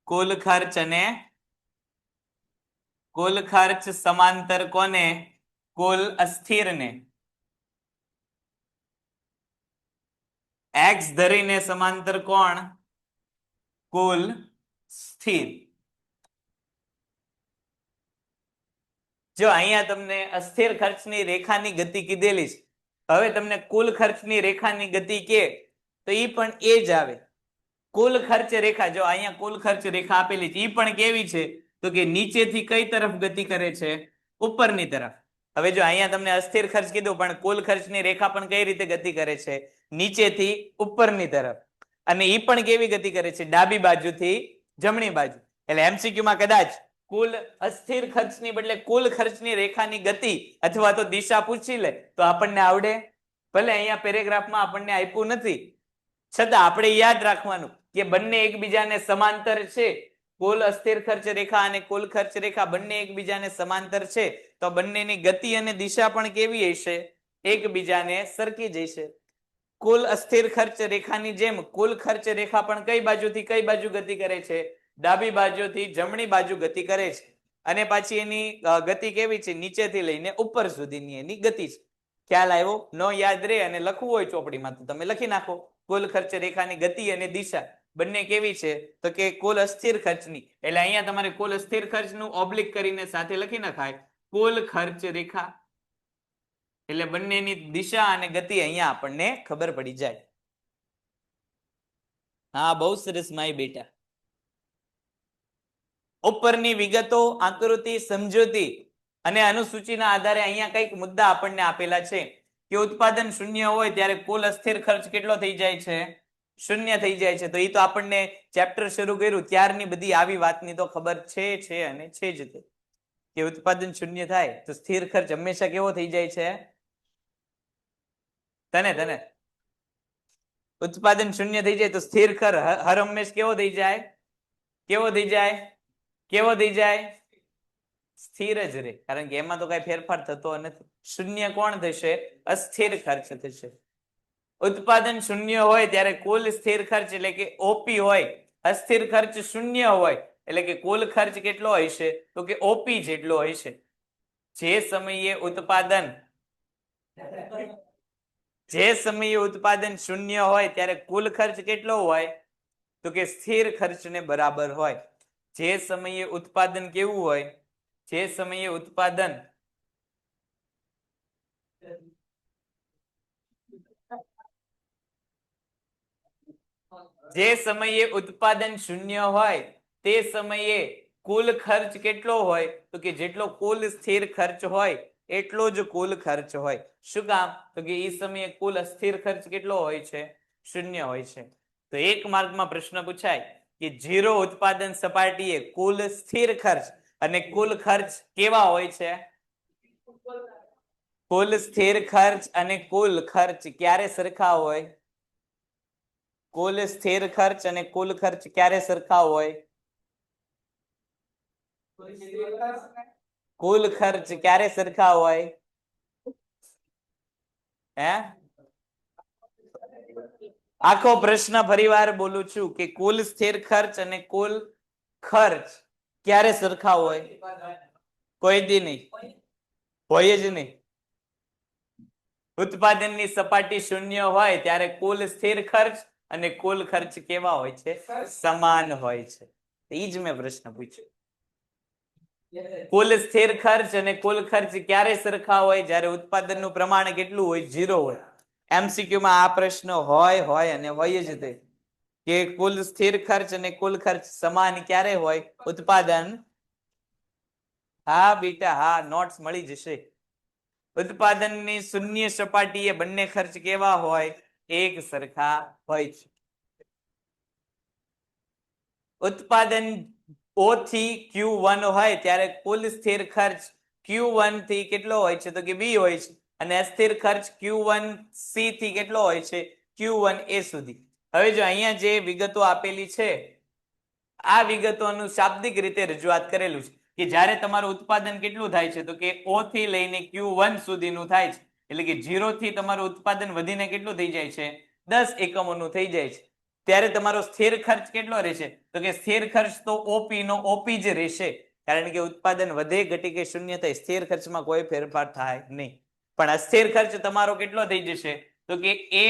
કુલ ખર્ચ અને કુલ ખર્ચ સમાંતર કોને? કુલ અસ્થિરને. એક્સ ધરીને સમાંતર કોણ? કુલ સ્થિર. જો અહીંયા તમને અસ્થિર ખર્ચની રેખાની ગતિ કીધેલી છે હવે તમને કુલ ખર્ચની રેખાની ગતિ કે તો ઈ પણ એ જ આવે. કુલ ખર્ચ રેખા, જો અહીંયા કુલ ખર્ચ રેખા આપેલી છે, ઈ પણ કેવી છે તો કે નીચેથી કઈ તરફ ગતિ કરે છે? ઉપરની તરફ. હવે જો અહીંયા તમને અસ્થિર ખર્ચ કીધું, પણ કુલ ખર્ચની રેખા પણ કઈ રીતે ગતિ કરે છે? નીચેથી ઉપરની તરફ. અને ઈ પણ કેવી ગતિ કરે છે? ડાબી બાજુથી જમણી બાજુ. એટલે એમસીક્યુ માં કદાચ કુલ અસ્થિર ખર્ચની બદલે કુલ ખર્ચની રેખાની ગતિ અથવા તો દિશા પૂછી લે તો આપણને આવડે. ભલે અહીંયા પેરેગ્રાફમાં આપણને આપ્યું નથી, છતાં આપણે યાદ રાખવાનું કે બંને એકબીજાને સમાંતર છે. કુલ અસ્થિર ખર્ચ રેખા અને કુલ ખર્ચ રેખા બંને એકબીજાને સમાંતર છે, તો બંનેની ગતિ અને દિશા પણ કેવી હશે? એકબીજાને સરખી જ હશે. કુલ અસ્થિર ખર્ચ રેખાની જેમ કુલ ખર્ચ રેખા પણ કઈ બાજુથી કઈ બાજુ ગતિ કરે છે? ડાબી બાજુથી જમણી બાજુ ગતિ કરે છે. અને પાછી એની ગતિ કેવી છે? નીચેથી લઈને ઉપર સુધીની એની ગતિ છે. ખ્યાલ આવ્યો? ન યાદ રહે અને લખવું હોય ચોપડીમાં તો તમે લખી નાખો. કુલ ખર્ચ રેખાની ગતિ અને દિશા બંને કેવી છે તો કે કુલ અસ્થિર ખર્ચની. એટલે અહીંયા તમારે કુલ અસ્થિર ખર્ચનું ઓબ્લિક કરીને સાથે લખી નખાય કુલ ખર્ચ રેખા. એટલે બંનેની દિશા અને ગતિ અહીંયા આપણને ખબર પડી જાય. હા, બહુ સરસ માય બેટા. ઉપરની વિગતો, આકૃતિ, સમજૂતી અને અનુસૂચિના આધારે અહીંયા કઈક મુદ્દા આપણને આપેલા છે કે ઉત્પાદન શૂન્ય હોય ત્યારે કુલ અસ્થિર ખર્ચ કેટલો થઈ જાય છે? શૂન્ય થઈ જાય છે. તો એ તો આપણને ચેપ્ટર શરૂ કર્યું ત્યારની બધી આવી વાતની તો ખબર છે અને છે જ તે કે ઉત્પાદન શૂન્ય થાય તો સ્થિર ખર્ચ હંમેશા કેવો થઈ જાય છે? તને ઉત્પાદન શૂન્ય થઈ જાય તો સ્થિર ખર્ચ હર હંમેશ કેવો થઈ જાય? કેવો થઈ જાય? કેવો થઈ જાય? સ્થિર જ રહે, કારણ કે એમાં તો કઈ ફેરફાર થતો નથી. શૂન્ય કોણ થશે? અસ્થિર ખર્ચ થશે. ઉત્પાદન શૂન્ય હોય ત્યારે કુલ સ્થિર ખર્ચ એટલે કે ઓપી હોય, અસ્થિર ખર્ચ શૂન્ય હોય એટલે કે કુલ ખર્ચ કેટલો હશે તો કે ઓપી જેટલો હશે. જે સમયે ઉત્પાદન શૂન્ય હોય ત્યારે કુલ ખર્ચ કેટલો હોય તો કે સ્થિર ખર્ચને બરાબર હોય. જે સમયે ઉત્પાદન કેવું હોય? જે સમયે ઉત્પાદન શૂન્ય હોય તે સમયે કુલ ખર્ચ કેટલો હોય તો કે જેટલો કુલ સ્થિર ખર્ચ હોય એટલો જ કુલ ખર્ચ હોય. શું કામ? તો કે એ સમયે કુલ અસ્થિર ખર્ચ કેટલો હોય છે? શૂન્ય હોય છે. તો એક માર્કમાં પ્રશ્ન પૂછાય કે 0 ઉત્પાદન સપાટીએ કુલ સ્થિર ખર્ચ અને કુલ ખર્ચ કેવા હોય છે? કુલ સ્થિર ખર્ચ અને કુલ ખર્ચ ક્યારે સરખા હોય? કુલ સ્થિર ખર્ચ અને કુલ ખર્ચ ક્યારે સરખા હોય? કુલ ખર્ચ ક્યારે સરખા હોય? હે? આખો પ્રશ્ન ફરીવાર બોલું છું કે કુલ સ્થિર ખર્ચ અને કુલ ખર્ચ ક્યારે સરખા હોય? કોઈ દી નહીં, હોય જ નહીં. ઉત્પાદનની સપાટી શૂન્ય હોય ત્યારે કુલ સ્થિર ખર્ચ અને કુલ ખર્ચ કેવા હોય છે? સમાન હોય છે. એ જ મેં પ્રશ્ન પૂછ્યો. કુલ સ્થિર ખર્ચ અને કુલ ખર્ચ ક્યારે સરખા હોય? જ્યારે ઉત્પાદનનું પ્રમાણ કેટલું હોય? 0 હોય. એમસીક્યુ માં આ પ્રશ્ન હોય અને હોય જ તે કે કુલ સ્થિર ખર્ચ અને કુલ ખર્ચ સમાન ક્યારે હોય? ઉત્પાદન. હા બેટા, હા, નોટ્સ મળી જશે. ઉત્પાદનની શૂન્ય સપાટીએ બંને ખર્ચ કેવા હોય? એક સરખા હોય છે. ઉત્પાદન O થી Q1 હોય ત્યારે કુલ સ્થિર ખર્ચ Q1 થી કેટલો હોય છે તો કે B હોય છે, અને અસ્થિર ખર્ચ Q1 C થી કેટલો હોય છે? Q1 A સુધી. હવે જો અહીંયા જે વિગતો આપેલી છે આ વિગતોનું શાબ્દિક રીતે રજૂઆત કરેલું છે કે જ્યારે તમારું ઉત્પાદન કેટલું થાય છે તો કે O થી લઈને Q1 સુધીનું થાય છે, એટલે કે 0 થી તમારું ઉત્પાદન વધીને કેટલું થઈ જાય છે? 10 એકમોનું થઈ જાય છે. ત્યારે તમારો સ્થિર ખર્ચ કેટલો રહેશે તો કે સ્થિર ખર્ચ તો ઓપી નો ઓપી જ રહેશે, કારણ કે ઉત્પાદન વધે, ઘટી કે શૂન્ય થાય સ્થિર ખર્ચમાં કોઈ ફેરફાર થાય નહીં. પણ અસ્થિર ખર્ચ તમારો કેટલો થઈ જશે તો કે એ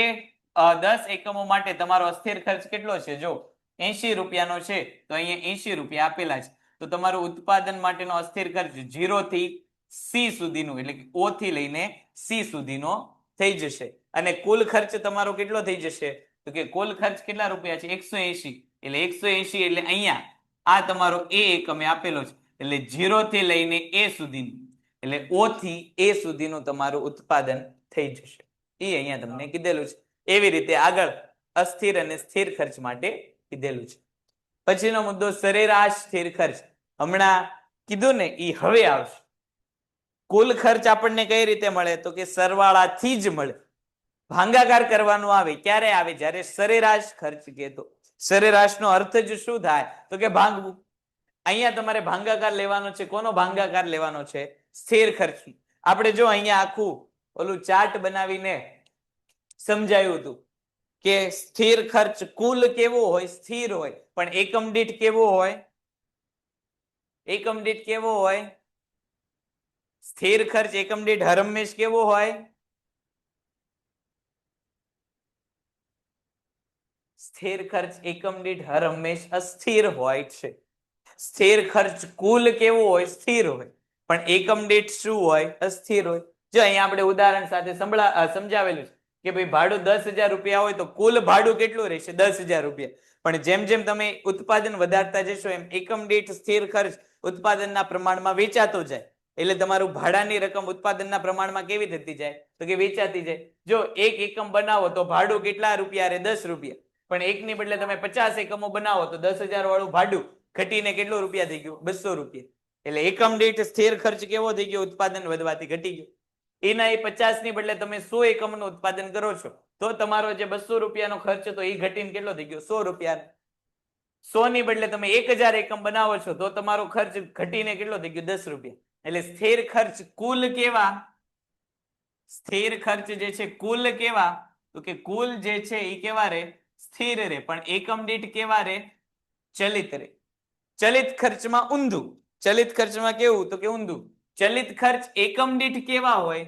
10 એકમો માટે તમારો અસ્થિર ખર્ચ કેટલો છે? જો 80 રૂપિયાનો છે તો અહીંયા 80 રૂપિયા આપેલા છે, તો તમારું ઉત્પાદન માટેનો અસ્થિર ખર્ચ 0 થી C સુધીનું એટલે કે O થી લઈને C સુધીનો થઈ જશે અને કુલ ખર્ચ તમારો કેટલો થઈ જશે તો કે કુલ ખર્ચ કેટલા રૂપિયા છે 180 એટલે 180 એટલે અહીંયા આ તમારો એ એકમે આપેલો છે એટલે 0 થી લઈને એ સુધીનું એટલે O થી A સુધીનું તમારું ઉત્પાદન થઈ જશે એ અહીંયા તમને કીધેલું છે એવી રીતે આગળ અસ્થિર અને સ્થિર ખર્ચ માટે કીધેલું છે પછીનો મુદ્દો સરેરાશ સ્થિર ખર્ચ હમણાં કીધું ને એ હવે આવશે કુલ ખર્ચ આપણને કઈ રીતે મળે તો કે સરવાળાથી જ મળે ભાંગાકાર કરવાનું આવે ક્યારે આવે જ્યારે સરેરાશ ખર્ચ કહેતો સરેરાશનો અર્થ જ શું થાય તો કે ભાંગવું અહીંયા તમારે ભાંગાકાર લેવાનો છે કોનો ભાંગાકાર લેવાનો છે સ્થિર ખર્ચ આપણે જો અહીંયા આખું ઓલું ચાર્ટ બનાવીને સમજાયું હતું કે સ્થિર ખર્ચ કુલ કેવો હોય સ્થિર હોય પણ એકમ દીઠ કેવો હોય એકમ દીઠ કેવો હોય સ્થિર ખર્ચ એકમ દીઠ હરમેશ કેવો હોય સ્થિર ખર્ચ એકમ દીઠ હરમેશ અસ્થિર હોય છે સ્થિર ખર્ચ કુલ કેવો હોય સ્થિર હોય પણ એકમ દીઠ શું હોય અસ્થિર હોય જો અહીંયા આપણે ઉદાહરણ સાથે સમજાવેલું છે કે ભાઈ ભાડું 10,000 રૂપિયા હોય તો કુલ ભાડું કેટલું રહેશે 10,000 રૂપિયા પણ જેમ જેમ તમે ઉત્પાદન વધારતા જશો એમ એકમ દીઠ સ્થિર ખર્ચ ઉત્પાદનના પ્રમાણમાં વેચાતો જાય એટલે તમારું ભાડાની રકમ ઉત્પાદનના પ્રમાણમાં કેવી થતી જાય તો કે વેચાતી જાય જો એક એકમ બનાવો તો ભાડું કેટલા રૂપિયા રે 10 રૂપિયા પણ એકની બદલે તમે 50 એકમો બનાવો તો 10,000 વાળું ભાડું ઘટીને કેટલું રૂપિયા થઈ ગયું 200 રૂપિયા એટલે એકમ દીઠ સ્થિર ખર્ચ કેવો થઈ ગયો ઉત્પાદન વધવાથી ઘટી ગયો એના એ 50 ની બદલે તમે 100 એકમનું ઉત્પાદન કરો છો તો તમારો જે 200 રૂપિયાનો ખર્ચ હતો એ ઘટીને કેટલો થઈ ગયો 100 રૂપિયા 100 ની બદલે તમે 1000 એકમ બનાવો છો તો તમારો ખર્ચ ઘટીને કેટલો થઈ ગયો 10 રૂપિયા એટલે સ્થિર ખર્ચ કુલ કેવા સ્થિર ખર્ચ જે છે કુલ કેવા તો કે કુલ જે છે એ કેવા રે સ્થિર રે પણ એકમ દીઠ કેવા રે ચલિત રે ચલિત ખર્ચમાં ઊંધું ચલિત ખર્ચમાં કેવું તો કે ઊંધું ચલિત ખર્ચ એકમ દીઠ કેવા હોય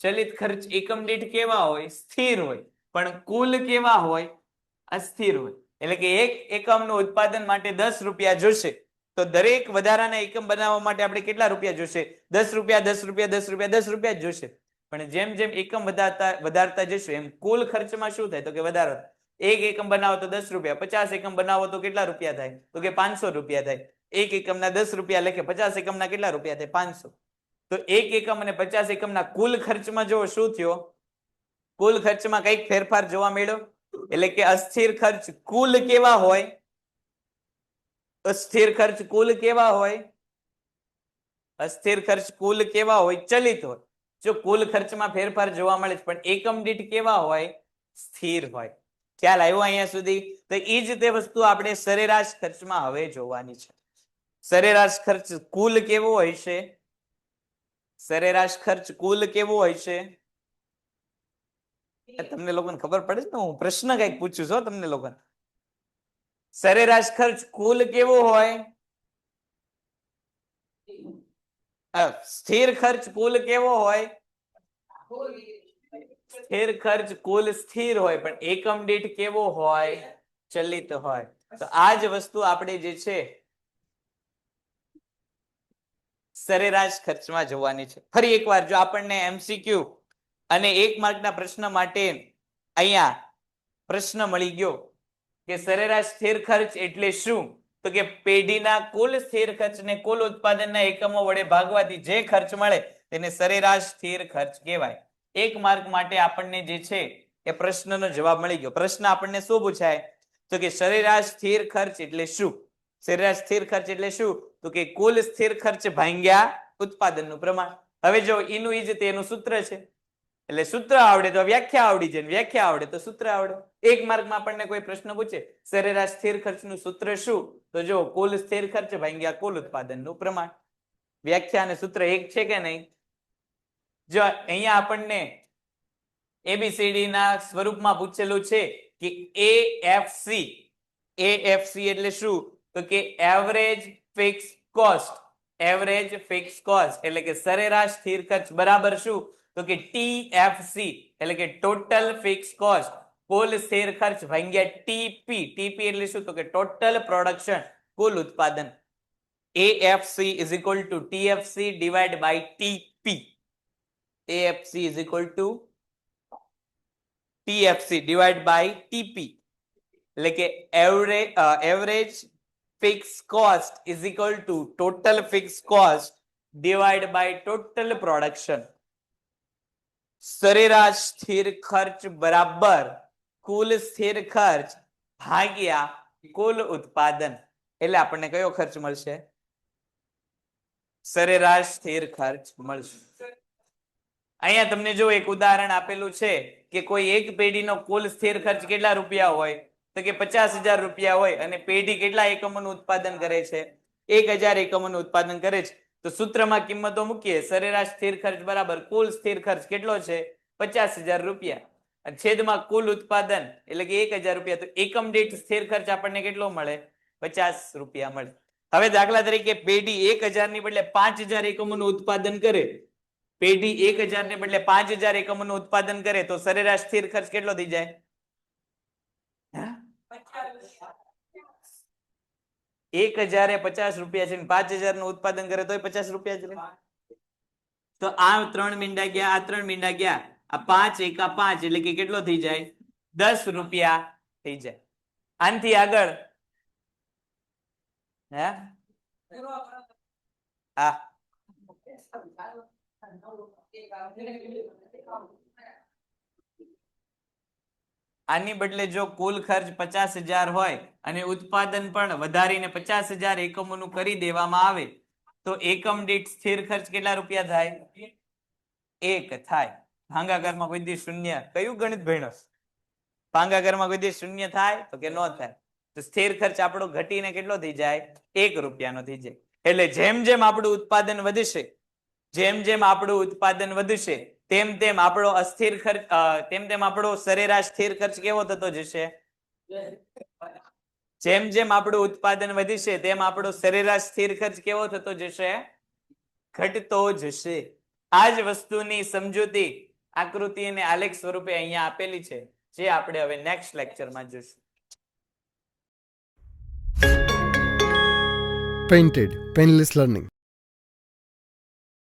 ચલિત ખર્ચ એકમ દીઠ કેવા હોય સ્થિર હોય પણ કુલ કેવા હોય અસ્થિર હોય એટલે કે એક એકમનું ઉત્પાદન માટે 10 રૂપિયા જોશે તો દરેક વધારાના એકમ બનાવવા માટે આપણે કેટલા રૂપિયા જોશે 10 રૂપિયા 10 રૂપિયા 10 રૂપિયા 10 રૂપિયા જ જોશે પણ જેમ જેમ એકમ વધારતા જશું એમ કુલ ખર્ચમાં શું થાય તો કે વધારો એક એકમ બનાવો તો 10 રૂપિયા 50 એકમ બનાવો તો કેટલા રૂપિયા થાય તો કે 500 રૂપિયા થાય એક એકમના 10 રૂપિયા લેખે 50 એકમના કેટલા રૂપિયા થાય 500 તો એક એકમ અને 50 એકમના કુલ ખર્ચમાં જો શું થયો કુલ ખર્ચમાં કઈક ફેરફાર જોવા મળ્યો એટલે કે અસ્થિર ખર્ચ કુલ કેવા હોય અસ્થિર ખર્ચ કુલ કેવા હોય અસ્થિર ખર્ચ કુલ કેવા હોય ચલિત હોય જો કુલ ખર્ચમાં ફેરફાર જોવા મળે પણ એકમ દીઠ કેવા હોય સ્થિર હોય ખ્યાલ આવ્યો અહીંયા સુધી તો એ જ તે વસ્તુ આપણે સરેરાશ ખર્ચમાં હવે જોવાની છે સરેરાશ ખર્ચ કુલ કેવો હોય છે સરેરાશ ખર્ચ કુલ કેવો હોય છે તમને લોકોને ખબર પડે છે ને હું પ્રશ્ન કઈક પૂછું છું તમને લોકોને સરેરાશ ખર્ચ કુલ કેવો હોય સ્થિર ખર્ચ કુલ કેવો હોય સ્થિર ખર્ચ કુલ સ્થિર હોય પણ એકમ દીઠ કેવો હોય ચલિત હોય તો આ જ વસ્તુ આપણે જે છે સરેરાશ ખર્ચમાં જોવાની છે ફરી એકવાર જો આપણને એમસીક્યુ અને 1 માર્કના પ્રશ્ન માટે અહીંયા પ્રશ્ન મળી ગયો કે સરેરાશ સ્થિર ખર્ચ એટલે શું તો કે પેઢીના કુલ સ્થિર ખર્ચને કુલ ઉત્પાદનના એકમો વડે ભાગવાથી જે ખર્ચ મળે તેને સરેરાશ સ્થિર ખર્ચ કહેવાય 1 માર્ક માટે આપણને જે છે એ પ્રશ્નનો જવાબ મળી ગયો પ્રશ્ન આપણને શું પૂછાય તો કે સરેરાશ સ્થિર ખર્ચ એટલે શું સરેરાશ સ્થિર ખર્ચ એટલે શું તો કે કુલ સ્થિર ખર્ચ ભાગ્યા ઉત્પાદનનું પ્રમાણ હવે જો એનું ઈ જ તેનું સૂત્ર છે એટલે સૂત્ર આવડે તો વ્યાખ્યા આવડી જાય વ્યાખ્યા આવડે તો સૂત્ર આવડે 1 માર્કમાં આપણને કોઈ પ્રશ્ન પૂછે સરેરાશ સ્થિર ખર્ચનું સૂત્ર શું તો જો કુલ સ્થિર ખર્ચ ભાગ્યા કુલ ઉત્પાદનનું પ્રમાણ વ્યાખ્યા અને સૂત્ર એક છે કે નહીં જો અહીંયા આપણને એબીસીડી ના સ્વરૂપમાં પૂછેલું છે કે એએફસી એટલે શું તો કે average fix cost average fix cost એટલે કે સરેરાશ સ્થિર ખર્ચ બરાબર શું તો કે ટીએફસી એટલે કે ટોટલ ફિક્સ કોસ્ટ કુલ સ્થિર ખર્ચ ભાગ્યા ટીપી એટલે શું તો કે ટોટલ પ્રોડક્શન કુલ ઉત્પાદન AFC is equal to TFC divide by TP AFC is equal to TFC divide by TP, એટલે કે average fix cost is equal to total fix cost divide by total production. સરેરાશ સ્થિર ખર્ચ બરાબર કુલ સ્થિર ખર્ચ ભાગ્યા કુલ ઉત્પાદન. એટલે આપણને કયો ખર્ચ મળશે? સરેરાશ સ્થિર ખર્ચ મળશે. અહીંયા તમને જો એક ઉદાહરણ આપેલું છે કે કોઈ એક પેઢીનો કુલ સ્થિર ખર્ચ કેટલા રૂપિયા હોય, તો કે 50,000 રૂપિયા હોય અને પેઢી કેટલા એકમોનું ઉત્પાદન કરે છે? 1,000 એકમોનું ઉત્પાદન કરે છે. તો સૂત્રમાં કિંમતો મૂકીએ, સરેરાશ સ્થિર ખર્ચ બરાબર કુલ સ્થિર ખર્ચ કેટલો છે? 50,000 રૂપિયા, અને છેદમાં કુલ ઉત્પાદન એટલે કે 1,000 રૂપિયા. તો એકમ દીઠ સ્થિર ખર્ચ આપણને કેટલો મળે? 50 રૂપિયા મળે. હવે દાખલા તરીકે પેઢી 1,000 ની બદલે 5,000 એકમોનું ઉત્પાદન કરે, પેઢી 1,000 ને બદલે 5,000 એકમોનું ઉત્પાદન કરે તો સરેરાશ સ્થિર ખર્ચ કેટલો થઈ જાય? 1,050 રૂપિયા છે, 5,000 નું ઉત્પાદન કરે તોય 50 રૂપિયા જ રહે. તો આ 3 મીંડા ગયા, આ 3 મીંડા ગયા, આ 5 એકા 5 એટલે કે કેટલો થઈ જાય? 10 રૂપિયા થઈ જાય. આનથી આગળ આની બદલે જો કુલ ખર્ચ 50,000 હોય અને ઉત્પાદન પણ વધારીને 50,000 એકમોનું કરી દેવામાં આવે તો એકમ દીઠ સ્થિર ખર્ચ કેટલા રૂપિયા થાય? 1 થાય. ભાગાકારમાં કોઈ દી શૂન્ય, કયું ગણિત ભણ્યો? ભાગાકારમાં કોઈ દી શૂન્ય થાય તો કે ન થાય. તો સ્થિર ખર્ચ આપણો ઘટીને કેટલો થઈ જાય? 1 રૂપિયાનો થઈ જાય. એટલે જેમ જેમ આપણું ઉત્પાદન વધશે, જેમ જેમ આપણું ઉત્પાદન વધશે તેમ તેમ આપણો અસ્થિર ખર્ચ તેમ તેમ આપણો સરેરાશ સ્થિર ખર્ચ કેવો થતો જશે? જેમ જેમ આપણું ઉત્પાદન વધશે તેમ આપણો સરેરાશ સ્થિર ખર્ચ કેવો થતો જશે? ઘટતો જશે. આ જ વસ્તુની સમજૂતી આકૃતિ અને આલેખ સ્વરૂપે અહીંયા આપેલી છે, જે આપણે હવે નેક્સ્ટ લેક્ચરમાં જોઈશું. Painted, painless learning.